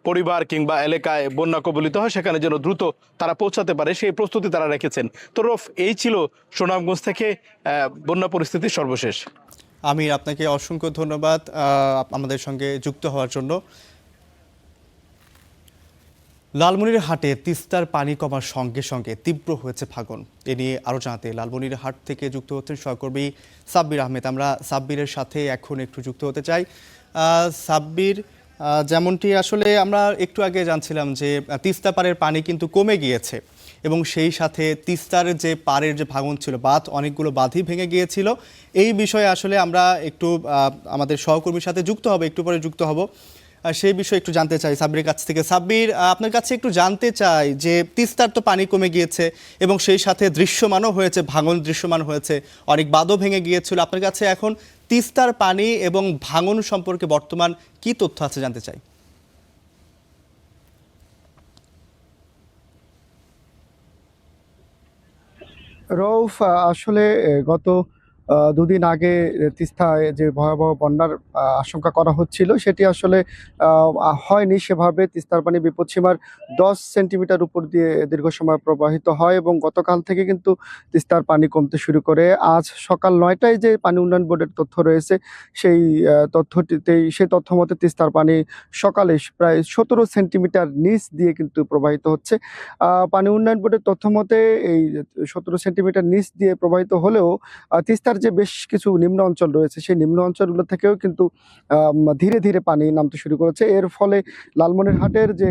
পরিবার কিংবা এলাকায় বন্যা কবলিত হয় সেখানে যেন দ্রুত তারা পৌঁছাতে পারে সেই প্রস্তুতি তারা রেখেছেন। তো রফ, এই ছিল সুনামগঞ্জ থেকে বন্যা পরিস্থিতির সর্বশেষ। আমির, আপনাকে অসংখ্য ধন্যবাদ আমাদের সঙ্গে যুক্ত হওয়ার জন্য। লালমনিরহাটে তিস্তার পানি কমার সঙ্গে সঙ্গে তীব্র হয়েছে ভাঙন। এ নিয়ে আরও জানাতে লালমনিরহাট থেকে যুক্ত হচ্ছেন সহকর্মী সাব্বির আহমেদ। আমরা সাব্বিরের সাথে এখন একটু যুক্ত হতে চাই। সাব্বির, যেমনটি আসলে আমরা একটু আগে জানছিলাম যে তিস্তা পাড়ের পানি কিন্তু কমে গিয়েছে, এবং সেই সাথে তিস্তার যে পাড়ের যে ভাঙন ছিল, বাঁধ অনেকগুলো বাঁধই ভেঙে গিয়েছিল। এই বিষয়ে আসলে আমরা একটু আমাদের সহকর্মীর সাথে যুক্ত হব, একটু পরে যুক্ত হব। সেই বিষয়ে একটু জানতে চাই সাব্বিরের কাছ থেকে। সাব্বির, আপনার কাছে একটু জানতে চাই যে তিস্তার তো পানি কমে গিয়েছে এবং সেই সাথে দৃশ্যমানও হয়েছে, ভাঙন দৃশ্যমান হয়েছে, অনেক বাঁধও ভেঙে গিয়েছিল। আপনার কাছে এখন তিস্তার পানি এবং ভাঙন সম্পর্কে বর্তমান কি তথ্য আছে জানতে চাই। রউফ, আসলে গত দুদিন আগে তিস্তায় যে ভয়াবহ বন্যার আশঙ্কা করা হচ্ছিল সেটি আসলে হয়নি সেভাবে। তিস্তার পানি বিপদসীমার 10 সেন্টিমিটার উপর দিয়ে দীর্ঘ সময় প্রবাহিত হয় এবং গতকাল থেকে কিন্তু তিস্তার পানি কমতে শুরু করে। আজ সকাল 9টায় যে পানি উন্নয়ন বোর্ডের তথ্য রয়েছে সেই তথ্য মতে তিস্তার পানি সকালে প্রায় 17 সেন্টিমিটার নিচ দিয়ে কিন্তু প্রবাহিত হচ্ছে। পানি উন্নয়ন বোর্ডের তথ্য মতে এই 17 সেন্টিমিটার নিচ দিয়ে প্রবাহিত হলেও তিস্তার যে বেশ কিছু নিম্ন অঞ্চল রয়েছে সেই নিম্ন অঞ্চলগুলো থেকেও কিন্তু ধীরে ধীরে পানি নামতে শুরু করেছে। এর ফলে লালমনিরহাটের যে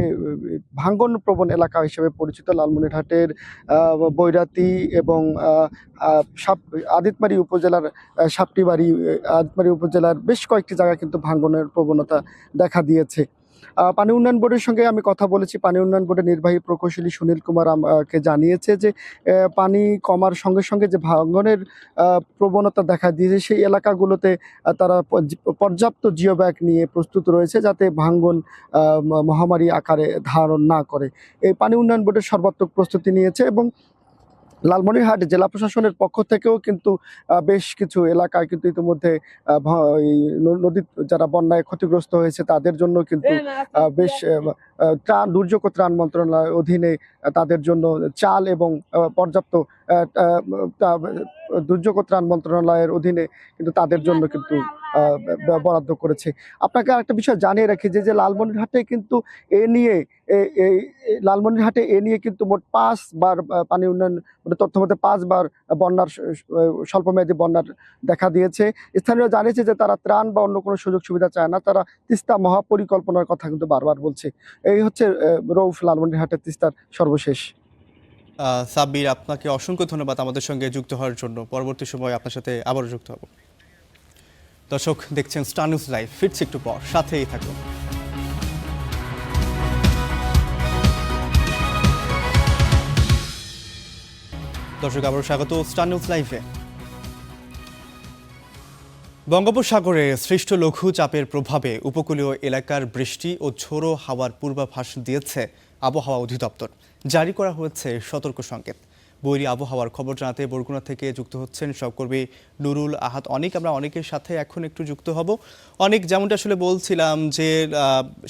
ভাঙ্গন প্রবণ এলাকা হিসেবে পরিচিত লালমনিরহাটের বৈরাতি এবং আদিতমারি উপজেলার আদিতমারি উপজেলার বেশ কয়েকটি জায়গায় কিন্তু ভাঙ্গনের প্রবণতা দেখা দিয়েছে। পানি উন্নয়ন বোর্ডের সঙ্গে আমি কথা বলেছি। পানি উন্নয়ন বোর্ডের নির্বাহী প্রকৌশলী সুনীল কুমার আমাকে জানিয়েছে যে পানি কমার সঙ্গে সঙ্গে যে ভাঙনের প্রবণতা দেখা দিয়েছে সেই এলাকাগুলোতে তারা পর্যাপ্ত জিও ব্যাগ নিয়ে প্রস্তুত রয়েছে যাতে ভাঙন মহামারী আকারে ধারণ না করে। এই পানি উন্নয়ন বোর্ডের সর্বাত্মক প্রস্তুতি নিয়েছে এবং লালমনিরহাট জেলা প্রশাসনের পক্ষ থেকেও কিন্তু বেশ কিছু এলাকায় কিন্তু ইতিমধ্যে নদী যারা বন্যায় ক্ষতিগ্রস্ত হয়েছে তাদের জন্য কিন্তু বেশ দুর্যোগ ও ত্রাণ মন্ত্রণালয়ের অধীনে তাদের জন্য চাল এবং পর্যাপ্ত দুর্যোগ ও ত্রাণ মন্ত্রণালয়ের অধীনে কিন্তু তাদের জন্য কিন্তু বরাদ্দ করেছে। আপনাকে আরেকটা বিষয় জানিয়ে রাখি যে লালমনিরহাটে কিন্তু লালমনিরহাটে কিন্তু মোট 5 বার পানি উন্নয়ন তথ্য মতে 5 বার বন্যার স্বল্পমেয়াদী বন্যার দেখা দিয়েছে। স্থানীয় জানিয়েছে যে তারা ত্রাণ বা অন্য কোনো সুযোগ সুবিধা চায় না, তারা তিস্তা মহাপরিকল্পনার কথা কিন্তু বারবার বলছে। এই হচ্ছে রউফ লালমনিরহাটের তিস্তার সর্বশেষ। সাব্বির, আপনাকে অসংখ্য ধন্যবাদ আমাদের সঙ্গে যুক্ত হওয়ার জন্য। পরবর্তী সময় আপনার সাথে আবারও যুক্ত হব। দর্শক, দেখছেন স্টার নিউজ লাইভ, ফিরছি একটু পর, সাথেই থাকুন। দর্শক, আবারও স্বাগত স্টার নিউজ লাইভে। বঙ্গোপসাগরে সৃষ্ট লঘু চাপের প্রভাবে উপকূলীয় এলাকার বৃষ্টি ও ঝোড়ো হাওয়ার পূর্বাভাস দিয়েছে আবহাওয়া অধিদপ্তর। জারি করা হয়েছে সতর্ক সংকেত। বৈরী আবহাওয়ার খবর জানাতে বরগুনা থেকে যুক্ত হচ্ছেন সহকর্মী নুরুল আহাদ অনেক। আমরা অনেকের সাথে এখন একটু যুক্ত হব। অনেক, যেমনটা আসলে বলছিলাম যে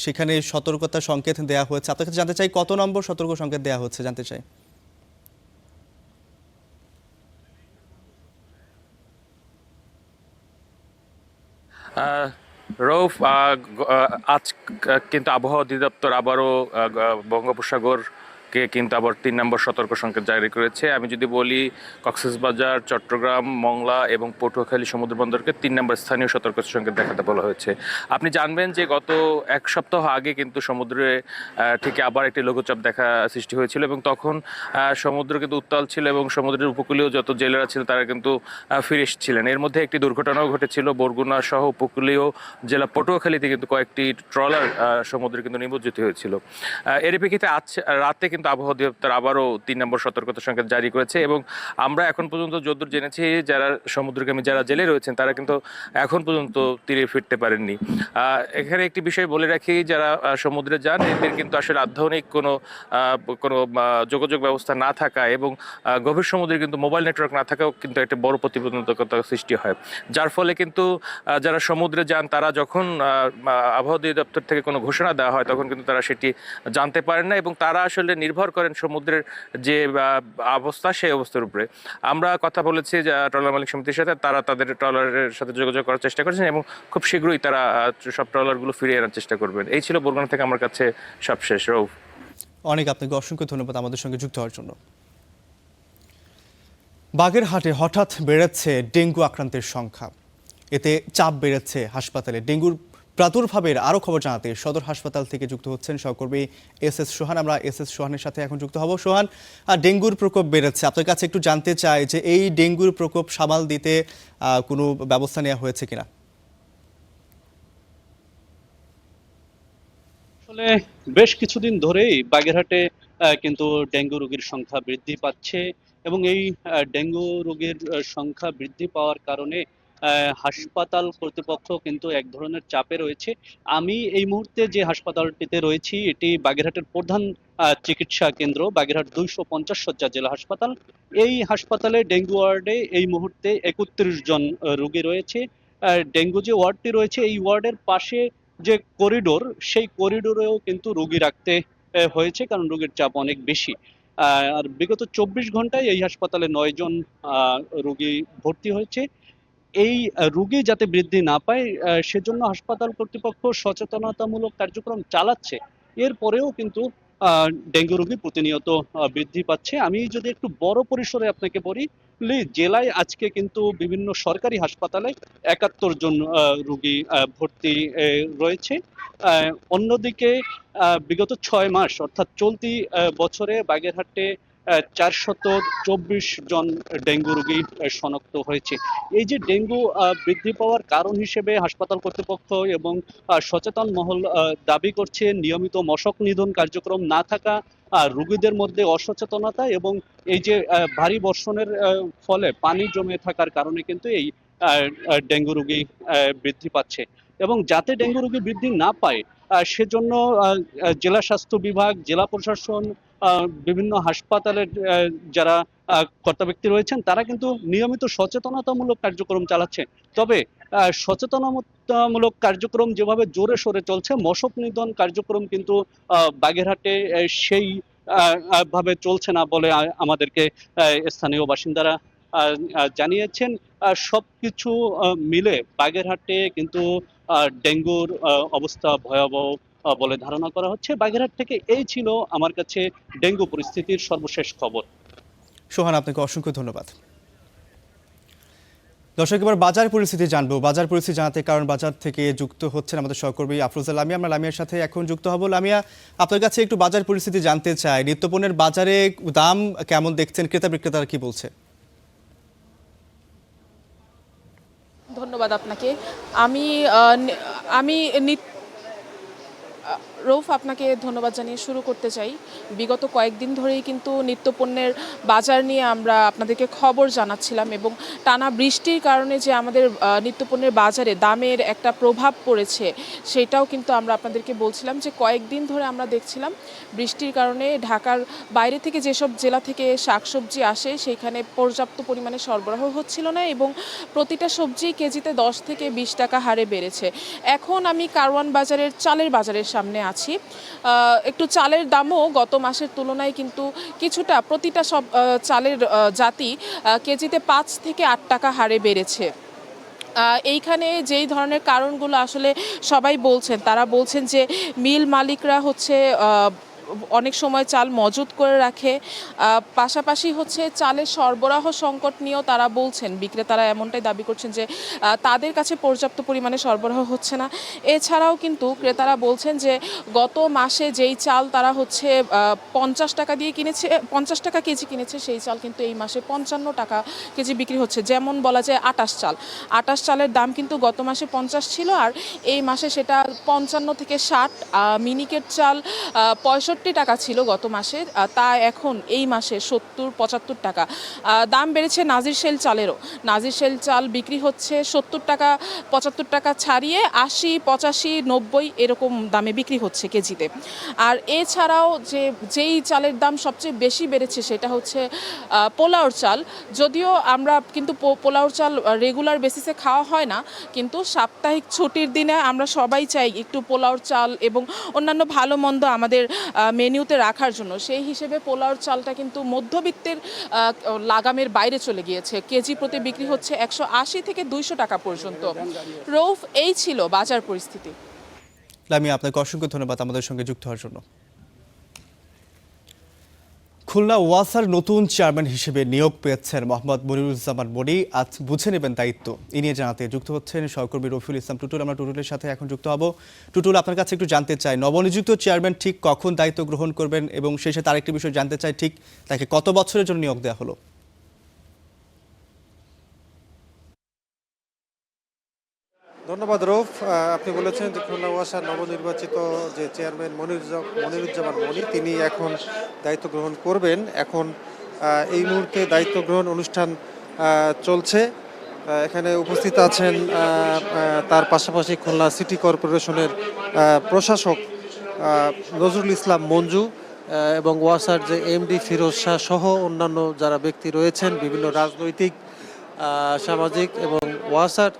সেখানে সতর্কতা সংকেত দেওয়া হয়েছে। আপনার কাছে জানতে চাই কত নম্বর সতর্ক সংকেত দেওয়া হচ্ছে, জানতে চাই। রৌফ, আজ কিন্তু আবহাওয়া অধিদপ্তর আবারও বঙ্গোপসাগরকে কিন্তু আবার 3 নম্বর সতর্ক সংকেত জারি করেছে। আমি যদি বলি কক্সবাজার, চট্টগ্রাম, মংলা এবং পটুয়াখালী সমুদ্র বন্দরকে 3 নম্বর স্থানীয় সতর্ক সংকেত দেখাতে বলা হয়েছে। আপনি জানবেন যে গত 1 সপ্তাহ আগে কিন্তু সমুদ্রে থেকে আবার একটি লঘুচাপ সৃষ্টি হয়েছিল এবং তখন সমুদ্র কিন্তু উত্তাল ছিল এবং সমুদ্রের উপকূলীয় যত জেলেরা ছিল তারা কিন্তু ফিরে এসেছিলেন। এর মধ্যে একটি দুর্ঘটনাও ঘটেছিল। বরগুনা সহ উপকূলীয় জেলা পটুয়াখালীতে কিন্তু কয়েকটি ট্রলার সমুদ্রে কিন্তু নিমজ্জিত হয়েছিল। এর প্রেক্ষিতে আজ রাতে কিন্তু আবহাওয়া অধিদপ্তর আবারও 3 নম্বর সতর্কতা সংকেত জারি করেছে এবং আমরা এখন পর্যন্ত যতদূর জেনেছি যারা সমুদ্রগামী যারা জেলে রয়েছেন তারা কিন্তু এখন পর্যন্ত তীরে ফিরতে পারেননি। এখানে একটি বিষয় বলে রাখি, যারা সমুদ্রে যান এদের কিন্তু আসলে আধুনিক কোনো যোগাযোগ ব্যবস্থা না থাকা এবং গভীর সমুদ্রে কিন্তু মোবাইল নেটওয়ার্ক না থাকাও কিন্তু একটা বড় প্রতিবন্ধকতা সৃষ্টি হয়, যার ফলে কিন্তু যারা সমুদ্রে যান তারা যখন আবহাওয়া অধিদপ্তর থেকে কোনো ঘোষণা দেওয়া হয় তখন কিন্তু তারা সেটি জানতে পারেন না এবং তারা আসলে নির্ভর করেন সমুদ্রের যে অবস্থা সেই অবস্থার উপরে। আমরা কথা বলেছি যে ট্রলার মালিক সমিতির সাথে, তারা তাদের ট্রলারের সাথে যোগাযোগ করার চেষ্টা করেছেন এবং খুব শীঘ্রই তারা সব ট্রলারগুলো ফিরিয়ে আনার চেষ্টা করবেন। এই ছিল বরগুনা থেকে আমার কাছে সবশেষ। রৌফ, অনেক, আপনাকে অসংখ্য ধন্যবাদ আমাদের সঙ্গে যুক্ত হওয়ার জন্য। বাগেরহাটে হঠাৎ বেড়েছে ডেঙ্গু আক্রান্তের সংখ্যা। এতে চাপ বেড়েছে হাসপাতালে। ডেঙ্গুর প্রাদুর্ভাবের আরও খবর জানাতে সদর হাসপাতাল থেকে যুক্ত হচ্ছেন সহকর্মী এস সোহান। আমরা এস সোহানের সাথে এখন যুক্ত হব। সোহান, ডেঙ্গুর প্রকোপ বেড়েছে, আপনার কাছে একটু জানতে চাই যে এই ডেঙ্গুর প্রকোপ সামাল দিতে কোনো ব্যবস্থা নেওয়া হয়েছে কিনা? আসলে বেশ কিছুদিন ধরেই বাগেরহাটে কিন্তু ডেঙ্গু রোগীর সংখ্যা বৃদ্ধি পাচ্ছে এবং এই ডেঙ্গু রোগীর সংখ্যা বৃদ্ধি পাওয়ার কারণে হাসপাতাল কর্তৃপক্ষ কিন্তু এক ধরনের চাপে রয়েছে। আমি এই মুহূর্তে যে হাসপাতালটিতে রয়েছি এটি বাগেরহাটের প্রধান চিকিৎসা কেন্দ্র, বাগেরহাট 250 শয্যা জেলা হাসপাতাল। এই হাসপাতালে ডেঙ্গু ওয়ার্ডে এই মুহূর্তে 31 জন রোগী রয়েছে। ডেঙ্গু যে ওয়ার্ডটি রয়েছে এই ওয়ার্ডের পাশে যে করিডোর, সেই করিডোরেও কিন্তু রোগী রাখতে হয়েছে, কারণ রোগীর চাপ অনেক বেশি। আর বিগত 24 ঘন্টায় এই হাসপাতালে 9 জন রোগী ভর্তি হয়েছে। এই রোগী যাতে বৃদ্ধি না পায় সেজন্য হাসপাতাল কর্তৃপক্ষ সচেতনতামূলক কার্যক্রম চালাচ্ছে। এরপরেও কিন্তু ডেঙ্গু রোগী প্রতিনিয়ত বৃদ্ধি পাচ্ছে। আমি যদি একটু বড় পরিসরে আপনাকে বলি, জেলায় আজকে কিন্তু বিভিন্ন সরকারি হাসপাতালে 71 জন রোগী ভর্তি রয়েছে। অন্যদিকে বিগত 6 মাস অর্থাৎ চলতি বছরে বাগেরহাটে 424 জন ডেঙ্গু রোগী শনাক্ত হয়েছে। এই যে ডেঙ্গু বৃদ্ধি পাওয়ার কারণ হিসেবে হাসপাতাল কর্তৃপক্ষ এবং সচেতন মহল দাবি করছে নিয়মিত মশক নিধন কার্যক্রম না থাকা, রোগীদের মধ্যে অসচেতনতা এবং এই যে ভারী বর্ষণের ফলে পানি জমে থাকার কারণে কিন্তু এই ডেঙ্গু রোগী বৃদ্ধি পাচ্ছে। এবং যাতে ডেঙ্গু রোগী বৃদ্ধি না পায় সেজন্য জেলা স্বাস্থ্য বিভাগ, জেলা প্রশাসন, বিভিন্ন হাসপাতালের যারা কর্তা ব্যক্তি রয়েছেন তারা কিন্তু নিয়মিত সচেতনতামূলক কার্যক্রম চালাচ্ছে। তবে সচেতনতামূলক কার্যক্রম যেভাবে জোরে সোরে চলছে, মশক নিধন কার্যক্রম কিন্তু বাগেরহাটে সেই ভাবে চলছে না বলে আমাদেরকে স্থানীয় বাসিন্দারা জানিয়েছেন। সবকিছু মিলে বাগেরহাটে কিন্তু ডেঙ্গুর অবস্থা ভয়াবহ বলে ধারণা করা হচ্ছে। বাগেরহাট থেকে এই ছিল আমার কাছে ডেঙ্গু পরিস্থিতির সর্বশেষ খবর। সোহান, আপনাকে অসংখ্য ধন্যবাদ। দর্শক, এবার বাজার পরিস্থিতি জানবো। বাজার পরিস্থিতি জানাতে কারণ বাজার থেকে যুক্ত হচ্ছেন আমাদের সহকর্মী আফরোজা লামিয়া। আমরা লামিয়ার সাথে এখন যুক্ত হব। লামিয়া, আপনার কাছে একটু বাজার পরিস্থিতি জানতে চাই। নিত্যপণ্যের বাজারে দাম কেমন দেখছেন, ক্রেতা বিক্রেতারা কি বলছে? ধন্যবাদ আপনাকে। আমি রৌফ আপনাকে ধন্যবাদ জানিয়ে শুরু করতে চাই। বিগত কয়েকদিন ধরেই কিন্তু নিত্যপণ্যের বাজার নিয়ে আমরা আপনাদেরকে খবর জানাচ্ছিলাম এবং টানা বৃষ্টির কারণে যে আমাদের নিত্যপণ্যের বাজারে দামের একটা প্রভাব পড়েছে সেটাও কিন্তু আমরা আপনাদেরকে বলছিলাম যে কয়েকদিন ধরে আমরা দেখছিলাম বৃষ্টির কারণে ঢাকার বাইরে থেকে যেসব জেলা থেকে শাকসবজি আসে সেইখানে পর্যাপ্ত পরিমাণে সরবরাহ হচ্ছিল না এবং প্রতিটা সবজি কেজিতে 10 থেকে 20 টাকা হারে বেড়েছে। এখন আমি কারওয়ান বাজারের চালের বাজারের সামনে আছি। একটু চালের দামও গত মাসের তুলনায় কিন্তু কিছুটা প্রতিটা সব চালের জাতি কেজিতে 5 থেকে 8 টাকা হারে বেড়েছে। এইখানে যেই ধরনের কারণগুলো আসলে সবাই বলছেন, তারা বলছেন যে মিল মালিকরা হচ্ছে অনেক সময় চাল মজুত করে রাখে, পাশাপাশি হচ্ছে চালের সরবরাহ সংকট নিয়েও তারা বলছেন, বিক্রেতারা এমনটাই দাবি করছেন যে তাদের কাছে পর্যাপ্ত পরিমাণে সরবরাহ হচ্ছে না। এছাড়াও কিন্তু ক্রেতারা বলছেন যে গত মাসে যেই চাল তারা হচ্ছে 50 টাকা দিয়ে কিনেছে, 50 টাকা কেজি কিনেছে, সেই চাল কিন্তু এই মাসে 55 টাকা কেজি বিক্রি হচ্ছে। যেমন বলা যায় আটাশ চালের দাম কিন্তু গত মাসে 50 ছিল আর এই মাসে সেটা 55 থেকে 60। মিনিকেট চাল 65 টাকা ছিল গত মাসে, তা এখন এই মাসে 70-75 টাকা। দাম বেড়েছে নাজির শেল চালেরও। নাজির শেল চাল বিক্রি হচ্ছে 70 টাকা 75 টাকা ছাড়িয়ে 80, 85, 90 এরকম দামে বিক্রি হচ্ছে কেজিতে। আর এছাড়াও যেই চালের দাম সবচেয়ে বেশি বেড়েছে সেটা হচ্ছে পোলাওর চাল। যদিও আমরা কিন্তু পোলাওর চাল রেগুলার বেসিসে খাওয়া হয় না, কিন্তু সাপ্তাহিক ছুটির দিনে আমরা সবাই চাই একটু পোলাওর চাল এবং অন্যান্য ভালো মন্দ আমাদের মেনুতে রাখার জন্য। সেই হিসেবে পোলাওর চালটা কিন্তু মধ্যবিত্তের লাগামের বাইরে চলে গিয়েছে। কেজি প্রতি বিক্রি হচ্ছে 180 থেকে 200 টাকা পর্যন্ত। রৌফ, এই ছিল বাজার পরিস্থিতি। লামিয়া, আপনাকে অসংখ্য ধন্যবাদ আমাদের সঙ্গে যুক্ত হওয়ার জন্য। খুলনা ওয়াসার নতুন চেয়ারম্যান হিসেবে নিয়োগ পেয়েছেন মোহাম্মদ মনিরুজ্জামান মনি। আজ বুঝে নেবেন দায়িত্ব। এ নিয়ে জানাতে যুক্ত হচ্ছেন সহকর্মী রফিউল ইসলাম টুটুল। আমরা টুটুলের সাথে এখন যুক্ত হব। টুটুল, আপনার কাছে একটু জানতে চাই, নবনিযুক্ত চেয়ারম্যান ঠিক কখন দায়িত্ব গ্রহণ করবেন এবং সেই সাথে আরেকটি বিষয় জানতে চাই, ঠিক তাকে কত বছরের জন্য নিয়োগ দেওয়া হলো? ধন্যবাদ রৌফ। আপনি বলেছেন যে খুলনা ওয়াসার নবনির্বাচিত যে চেয়ারম্যান মনিরুজ্জামান মনি তিনি এখন দায়িত্ব গ্রহণ করবেন। এখন এই মুহূর্তে দায়িত্ব গ্রহণ অনুষ্ঠান চলছে। এখানে উপস্থিত আছেন তার পাশাপাশি খুলনা সিটি কর্পোরেশনের প্রশাসক নজরুল ইসলাম মঞ্জু এবং ওয়াসার যে এমডি ফিরোজ শাহ সহ অন্যান্য যারা ব্যক্তি রয়েছেন, বিভিন্ন রাজনৈতিক, সামাজিক এবং ওয়াসার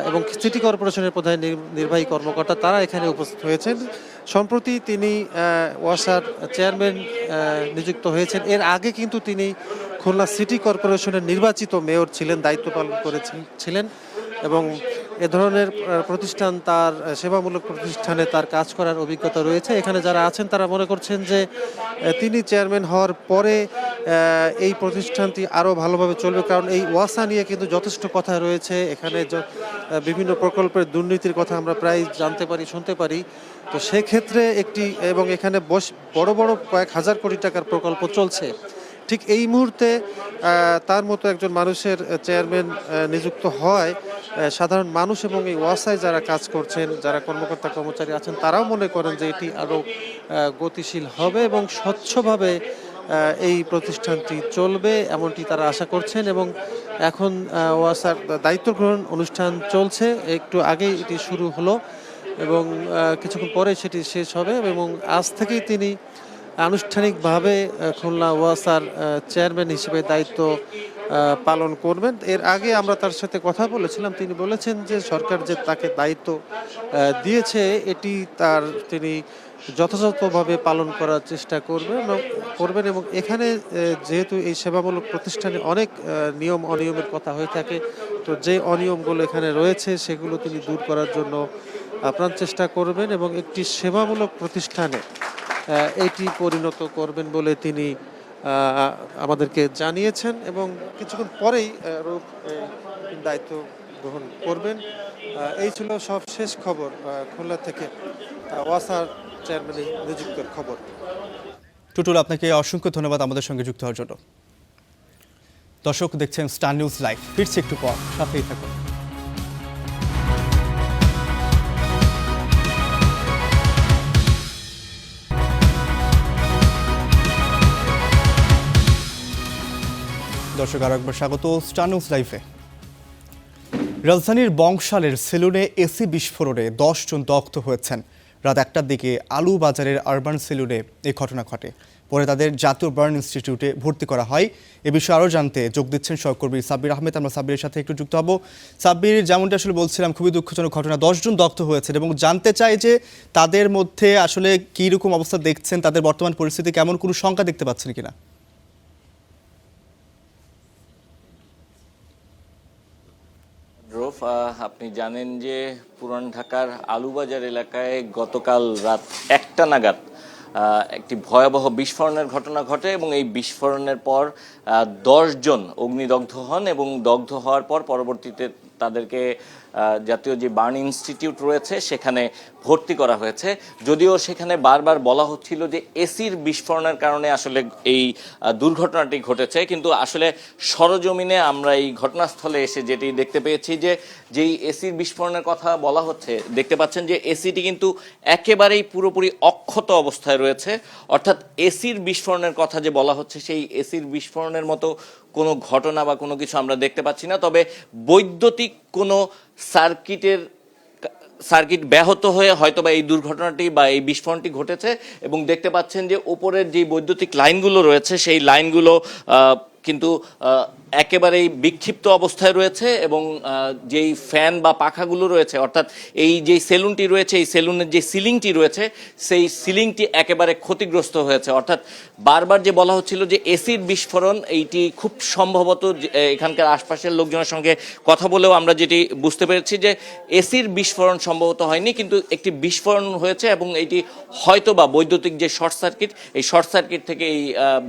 এবং সিটি কর্পোরেশনের প্রধান নির্বাহী কর্মকর্তা তারা এখানে উপস্থিত হয়েছেন। সম্প্রতি তিনি ওয়াসার চেয়ারম্যান নিযুক্ত হয়েছেন। এর আগে কিন্তু তিনি খুলনা সিটি কর্পোরেশনের নির্বাচিত মেয়র ছিলেন, দায়িত্ব পালন করেছিলেন এবং এ ধরনের প্রতিষ্ঠান, তার সেবামূলক প্রতিষ্ঠানে তার কাজ করার অভিজ্ঞতা রয়েছে। এখানে যারা আছেন তারা মনে করছেন যে তিনি চেয়ারম্যান হওয়ার পরে এই প্রতিষ্ঠানটি আরও ভালোভাবে চলবে, কারণ এই ওয়াসা নিয়ে কিন্তু যথেষ্ট কথা রয়েছে। এখানে বিভিন্ন প্রকল্পের দুর্নীতির কথা আমরা প্রায় জানতে পারি, শুনতে পারি। তো সেক্ষেত্রে এবং এখানে বড় বড় কয়েক হাজার কোটি টাকার প্রকল্প চলছে। ঠিক এই মুহূর্তে তার মতো একজন মানুষের চেয়ারম্যান নিযুক্ত হয়, সাধারণ মানুষ এবং এই ওয়াসায় যারা কাজ করছেন, যারা কর্মকর্তা কর্মচারী আছেন, তারাও মনে করেন যে এটি আরও গতিশীল হবে এবং স্বচ্ছভাবে এই প্রতিষ্ঠানটি চলবে, এমনটি তারা আশা করছেন। এবং এখন ওয়াসার দায়িত্ব গ্রহণ অনুষ্ঠান চলছে, একটু আগেই এটি শুরু হলো এবং কিছুক্ষণ পরে সেটি শেষ হবে এবং আজ থেকেই তিনি আনুষ্ঠানিকভাবে খুলনা ওয়াসার চেয়ারম্যান হিসেবে দায়িত্ব পালন করবেন। এর আগে আমরা তার সাথে কথা বলেছিলাম, তিনি বলেছেন যে সরকার যে তাকে দায়িত্ব দিয়েছে এটি তিনি যথাযথভাবে পালন করার চেষ্টা করবেন এবং এখানে যেহেতু এই সেবামূলক প্রতিষ্ঠানে অনেক নিয়ম অনিয়মের কথা হয়ে থাকে, তো যে অনিয়মগুলো এখানে রয়েছে সেগুলো তিনি দূর করার জন্য আপ্রাণ চেষ্টা করবেন এবং একটি সেবামূলক প্রতিষ্ঠানে এটি পরিণত করবেন বলে তিনি আমাদেরকে জানিয়েছেন এবং কিছুক্ষণ পরেই দায়িত্ব গ্রহণ করবেন। এই ছিল সব শেষ খবর খুলনা থেকে ওয়াসার চেয়ারম্যান নিযুক্তের খবর। টুটুল, আপনাকে অসংখ্য ধন্যবাদ আমাদের সঙ্গে যুক্ত হওয়ার জন্য। দর্শক দেখছেন স্টার নিউজ লাইভ, ফিরছে একটু পর, সাথেই থাকুন। দর্শক আরো একবার স্বাগত স্টার নিউজ লাইভে। রাজধানীর বংশালের সেলুনে এসি বিস্ফোরণে 10 জন দগ্ধ হয়েছেন। রাত 1টার দিকে আলু বাজারের আরবান সেলুনে এই ঘটনা ঘটে। পরে তাদের জাতীয় বার্ন ইনস্টিটিউটে ভর্তি করা হয়। এ বিষয়ে আরও জানতে যোগ দিচ্ছেন সহকর্মী সাব্বির আহমেদ। আমরা সাব্বিরের সাথে একটু যুক্ত হব। সাব্বির, যেমনটা আসলে বলছিলাম, খুবই দুঃখজনক ঘটনা, 10 জন দগ্ধ হয়েছেন এবং জানতে চাই যে তাদের মধ্যে আসলে কী রকম অবস্থা দেখছেন, তাদের বর্তমান পরিস্থিতি কেমন, কোনো শঙ্কা দেখতে পাচ্ছেন কিনা? আপনি জানেন যে পুরান ঢাকার আলুবাজার এলাকায় গতকাল রাত 1টা নাগাদ একটি ভয়াবহ বিস্ফোরণের ঘটনা ঘটে এবং এই বিস্ফোরণের পর 10 জন অগ্নিদগ্ধ হন এবং দগ্ধ হওয়ার পর পরবর্তীতে তাদেরকে জাতীয় যে বার্ন ইনস্টিটিউট রয়েছে সেখানে ভর্তি করা হয়েছে। যদিও সেখানে বারবার বলা হচ্ছিল যে এসির বিস্ফোরণের কারণে আসলে এই দুর্ঘটনাটি ঘটেছে, কিন্তু আসলে সরজমিনে আমরা এই ঘটনাস্থলে এসে যেটি দেখতে পেয়েছি যে যেই এসির বিস্ফোরণের কথা বলা হচ্ছে, দেখতে পাচ্ছেন যে এসিটি কিন্তু একেবারেই পুরোপুরি অক্ষত অবস্থায় রয়েছে। অর্থাৎ এসির বিস্ফোরণের কথা যে বলা হচ্ছে, সেই এসির বিস্ফোরণের মতো কোনো ঘটনা বা কোনো কিছু আমরা দেখতে পাচ্ছি না। তবে বৈদ্যুতিক কোনো সার্কিট ব্যাহত হয়ে হয়তোবা এই দুর্ঘটনাটি বা এই বিস্ফোরণটি ঘটেছে এবং দেখতে পাচ্ছেন যে উপরের যে বৈদ্যুতিক লাইনগুলো রয়েছে সেই লাইনগুলো কিন্তু একেবারেই বিক্ষিপ্ত অবস্থায় রয়েছে এবং যেই ফ্যান বা পাখাগুলো রয়েছে, অর্থাৎ এই যে সেলুনটি রয়েছে, এই সেলুনের যে সিলিংটি রয়েছে, সেই সিলিংটি একেবারে ক্ষতিগ্রস্ত হয়েছে। অর্থাৎ বারবার যে বলা হচ্ছিল যে এসির বিস্ফোরণ, এইটি খুব সম্ভবত এখানকার আশপাশের লোকজনের সঙ্গে কথা বলেও আমরা যেটি বুঝতে পেরেছি যে এসির বিস্ফোরণ সম্ভবত হয়নি, কিন্তু একটি বিস্ফোরণ হয়েছে এবং এটি হয়তোবা বৈদ্যুতিক যে শর্ট সার্কিট, এই শর্ট সার্কিট থেকে এই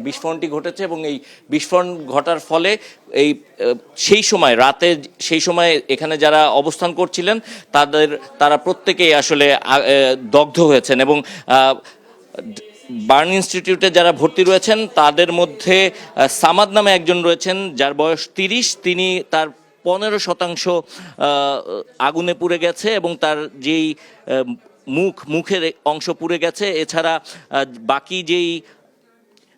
বিস্ফোরণটি ঘটেছে এবং এই বিস্ফোরণ ঘটার ফলে এই সেই সময় এখানে যারা অবস্থান করছিলেন তারা প্রত্যেকেই আসলে দগ্ধ হয়েছেন এবং বার্ন ইনস্টিটিউটে যারা ভর্তি রয়েছেন তাদের মধ্যে সামাদ নামে একজন রয়েছেন যার বয়স 30। তিনি তার 15% আগুনে পুড়ে গেছে এবং তার যেই মুখের অংশ পুড়ে গেছে। এছাড়া বাকি যেই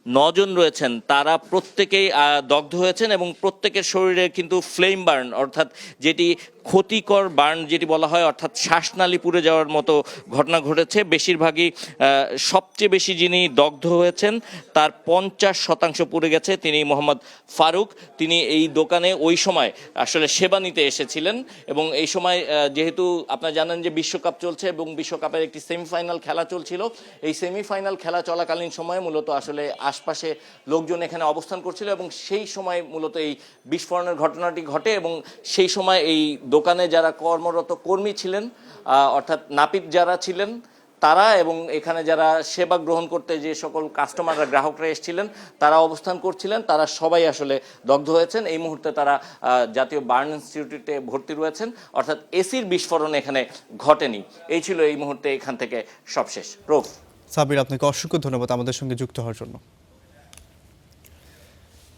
9 জন রয়েছেন তারা প্রত্যেকেই দগ্ধ হয়েছেন এবং প্রত্যেকের শরীরে কিন্তু ফ্লেম বার্ন, অর্থাৎ যেটি ক্ষতিকর বার্ন যেটি বলা হয়, অর্থাৎ শ্বাসনালী পুড়ে যাওয়ার মতো ঘটনা ঘটেছে। বেশিরভাগই সবচেয়ে বেশি যিনি দগ্ধ হয়েছেন তার 50% পুড়ে গেছে। তিনি মোহাম্মদ ফারুক। তিনি এই দোকানে ওই সময় আসলে সেবা নিতে এসেছিলেন এবং এই সময় যেহেতু আপনারা জানেন যে বিশ্বকাপ চলছে এবং বিশ্বকাপের একটি সেমিফাইনাল খেলা চলছিল, এই সেমিফাইনাল খেলা চলাকালীন সময়ে মূলত আসলে আশপাশে লোকজন এখানে অবস্থান করছিল এবং সেই সময় মূলত এই বিস্ফোরণের ঘটনাটি ঘটে এবং সেই সময় এই দোকানে যারা কর্মরত কর্মী ছিলেন, অর্থাৎ নাপিত যারা ছিলেন তারা এবং এখানে যারা সেবা গ্রহণ করতে যে সকল কাস্টমাররা, গ্রাহকরা এসেছিলেন, তারা অবস্থান করছিলেন, তারা সবাই আসলে দগ্ধ হয়েছেন। এই মুহূর্তে তারা জাতীয় বার্ন ইনস্টিটিউটে ভর্তি রয়েছেন, অর্থাৎ এসির বিস্ফোরণ এখানে ঘটেনি। এই ছিল এই মুহূর্তে এখান থেকে সবশেষ। রোফ। সাবির, আপনাকে অসংখ্য ধন্যবাদ আমাদের সঙ্গে যুক্ত হওয়ার জন্য।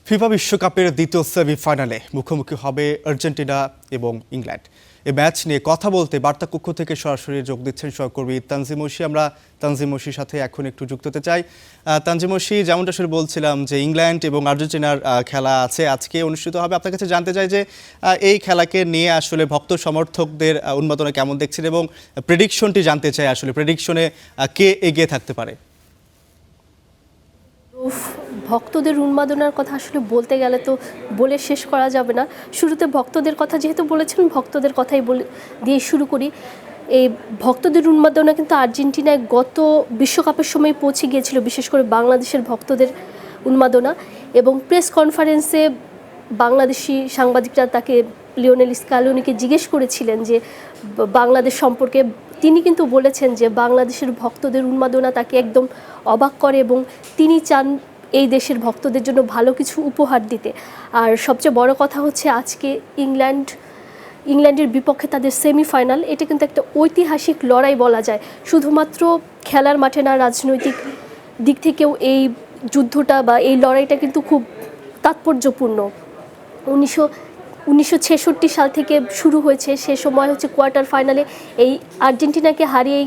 ফিফা বিশ্বকাপের দ্বিতীয় সেমিফাইনালে মুখোমুখি হবে আর্জেন্টিনা এবং ইংল্যান্ড। এই ম্যাচ নিয়ে কথা বলতে বার্তা কক্ষ থেকে সরাসরি যোগ দিচ্ছেন সহকর্মী তানজিম মসি। আমরা তানজিম মসির সাথে এখন একটু যুক্ত হতে চাই। তানজিম মসি, যেমনটা আসলে বলছিলাম যে ইংল্যান্ড এবং আর্জেন্টিনার খেলা আছে, আজকে অনুষ্ঠিত হবে। আপনার কাছে জানতে চাই যে এই খেলাকে নিয়ে আসলে ভক্ত সমর্থকদের উন্মাদনা কেমন দেখছেন এবং প্রেডিকশনটি জানতে চাই, আসলে প্রেডিকশনে কে এগিয়ে থাকতে পারে? ভক্তদের উন্মাদনার কথা আসলে বলতে গেলে তো বলে শেষ করা যাবে না। শুরুতে ভক্তদের কথা যেহেতু বলেছেন, ভক্তদের কথাই দিয়ে শুরু করি। এই ভক্তদের উন্মাদনা কিন্তু আর্জেন্টিনায় গত বিশ্বকাপের সময় পৌঁছে গিয়েছিল, বিশেষ করে বাংলাদেশের ভক্তদের উন্মাদনা। এবং প্রেস কনফারেন্সে বাংলাদেশি সাংবাদিকরা তাকে লিওনেল স্কালোনিকে জিজ্ঞেস করেছিলেন যে বাংলাদেশ সম্পর্কে। তিনি কিন্তু বলেছেন যে বাংলাদেশের ভক্তদের উন্মাদনা তাকে একদম অবাক করে এবং তিনি চান এই দেশের ভক্তদের জন্য ভালো কিছু উপহার দিতে। আর সবচেয়ে বড় কথা হচ্ছে আজকে ইংল্যান্ডের বিপক্ষে তাদের সেমিফাইনাল। এটা কিন্তু একটা ঐতিহাসিক লড়াই বলা যায়, শুধুমাত্র খেলার মাঠে না, রাজনৈতিক দিক থেকেও এই যুদ্ধটা বা এই লড়াইটা কিন্তু খুব তাৎপর্যপূর্ণ। 1966 সাল থেকে শুরু হয়েছে। সে সময় হচ্ছে কোয়ার্টার ফাইনালে এই আর্জেন্টিনাকে হারিয়ে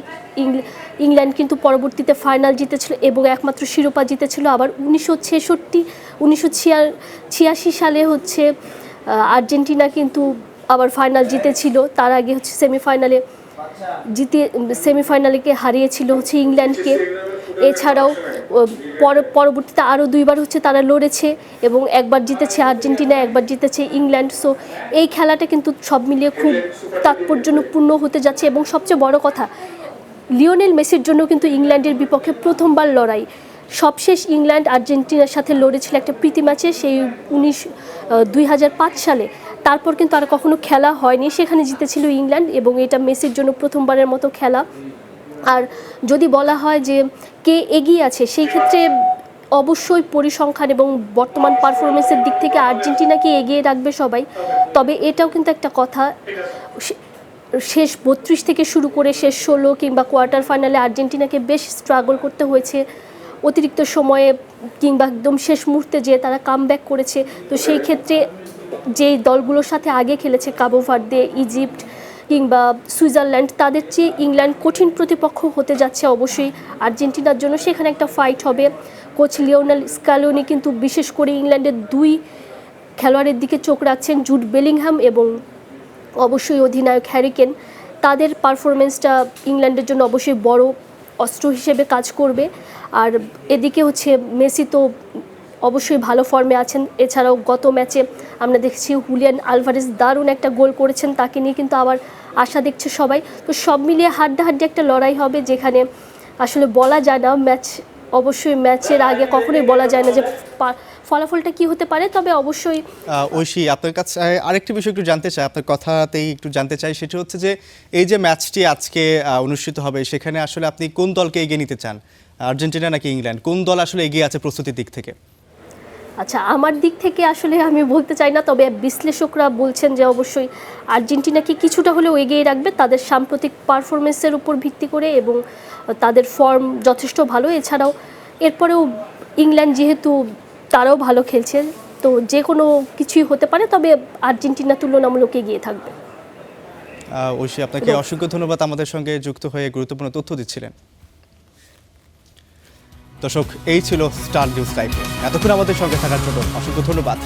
ইংল্যান্ড কিন্তু পরবর্তীতে ফাইনাল জিতেছিল এবং একমাত্র শিরোপা জিতেছিল। আবার 1986 সালে হচ্ছে আর্জেন্টিনা কিন্তু আবার ফাইনাল জিতেছিল। তার আগে হচ্ছে সেমিফাইনালকে হারিয়েছিল হচ্ছে ইংল্যান্ডকে। এছাড়াও পরবর্তীতে আরও 2বার হচ্ছে তারা লড়েছে এবং একবার জিতেছে আর্জেন্টিনা, একবার জিতেছে ইংল্যান্ড। সো এই খেলাটা কিন্তু সব মিলিয়ে খুব তাৎপর্যপূর্ণ হতে যাচ্ছে। এবং সবচেয়ে বড় কথা, লিওনেল মেসির জন্য কিন্তু ইংল্যান্ডের বিপক্ষে প্রথমবার লড়াই। সবশেষ ইংল্যান্ড আর্জেন্টিনার সাথে লড়েছিল একটা প্রীতি ম্যাচে, সেই 2005 সালে। তারপর কিন্তু আর কখনো খেলা হয়নি, সেখানে জিতেছিল ইংল্যান্ড এবং এটা মেসির জন্য প্রথমবারের মতো খেলা। আর যদি বলা হয় যে কে এগিয়ে আছে, সেই ক্ষেত্রে অবশ্যই পরিসংখ্যান এবং বর্তমান পারফরমেন্সের দিক থেকে আর্জেন্টিনাকে এগিয়ে রাখবে সবাই। তবে এটাও কিন্তু একটা কথা, শেষ 32 থেকে শুরু করে শেষ 16 কিংবা কোয়ার্টার ফাইনালে আর্জেন্টিনাকে বেশ স্ট্রাগল করতে হয়েছে। অতিরিক্ত সময়ে কিংবা একদম শেষ মুহূর্তে যে তারা কামব্যাক করেছে। তো সেই ক্ষেত্রে যেই দলগুলোর সাথে আগে খেলেছে, কাবো ভার্দে, ইজিপ্ট কিংবা সুইজারল্যান্ড, তাদের চেয়ে ইংল্যান্ড কঠিন প্রতিপক্ষ হতে যাচ্ছে অবশ্যই আর্জেন্টিনার জন্য। সেখানে একটা ফাইট হবে। কোচ লিওনেল স্কালোনি কিন্তু বিশেষ করে ইংল্যান্ডের 2 খেলোয়াড়ের দিকে চোখ রাখছেন, জুড বেলিংহাম এবং অবশ্যই অধিনায়ক হ্যারি কেন। তাদের পারফরমেন্সটা ইংল্যান্ডের জন্য অবশ্যই বড় অস্ত্র হিসেবে কাজ করবে। আর এদিকে হচ্ছে মেসি তো অবশ্যই ভালো ফর্মে আছেন। এছাড়াও গত ম্যাচে আমরা দেখছি হুলিয়ান আলভারেজ দারুণ একটা গোল করেছেন, তাকে নিয়ে কিন্তু আবার আশা দেখছে সবাই। তো সব মিলিয়ে হাড্ডাহাড্ডি একটা লড়াই হবে, যেখানে আসলে বলা যায় না ম্যাচ, অবশ্যই ম্যাচের আগে কখনোই বলা যায় না যে ফলাফলটা কি হতে পারে। তবে অবশ্যই ঐশী, আপনার কাছে আরেকটি বিষয় একটু জানতে চাই, আপনার কথাতেই একটু জানতে চাই, সেটা হচ্ছে যে এই যে ম্যাচটি আজকে অনুষ্ঠিত হবে, সেখানে আসলে আপনি কোন দলকে এগিয়ে নিতে চান, আর্জেন্টিনা নাকি ইংল্যান্ড? কোন দল আসলে এগিয়ে আছে প্রস্তুতির দিক থেকে? আচ্ছা, আমার দিক থেকে আসলে আমি বলতে চাই না, তবে বিশ্লেষকরা বলছেন যে অবশ্যই আর্জেন্টিনাকে কিছুটা হলেও এগিয়ে রাখবে তাদের সাম্প্রতিক পারফরমেন্সের উপর ভিত্তি করে, এবং তাদের ফর্ম যথেষ্ট ভালো। এছাড়াও এরপরেও ইংল্যান্ড যেহেতু তারাও ভালো খেলছে, তো যে কোনো কিছুই হতে পারে, তবে আর্জেন্টিনা তুলনামূলক এগিয়ে থাকবে। ঐশী, আপনাকে অসংখ্য ধন্যবাদ আমাদের সঙ্গে যুক্ত হয়ে গুরুত্বপূর্ণ তথ্য দিচ্ছিলেন। দর্শক, এই ছিল স্টার নিউজ লাইভ। এতক্ষণ আমাদের সঙ্গে থাকার জন্য অসংখ্য ধন্যবাদ।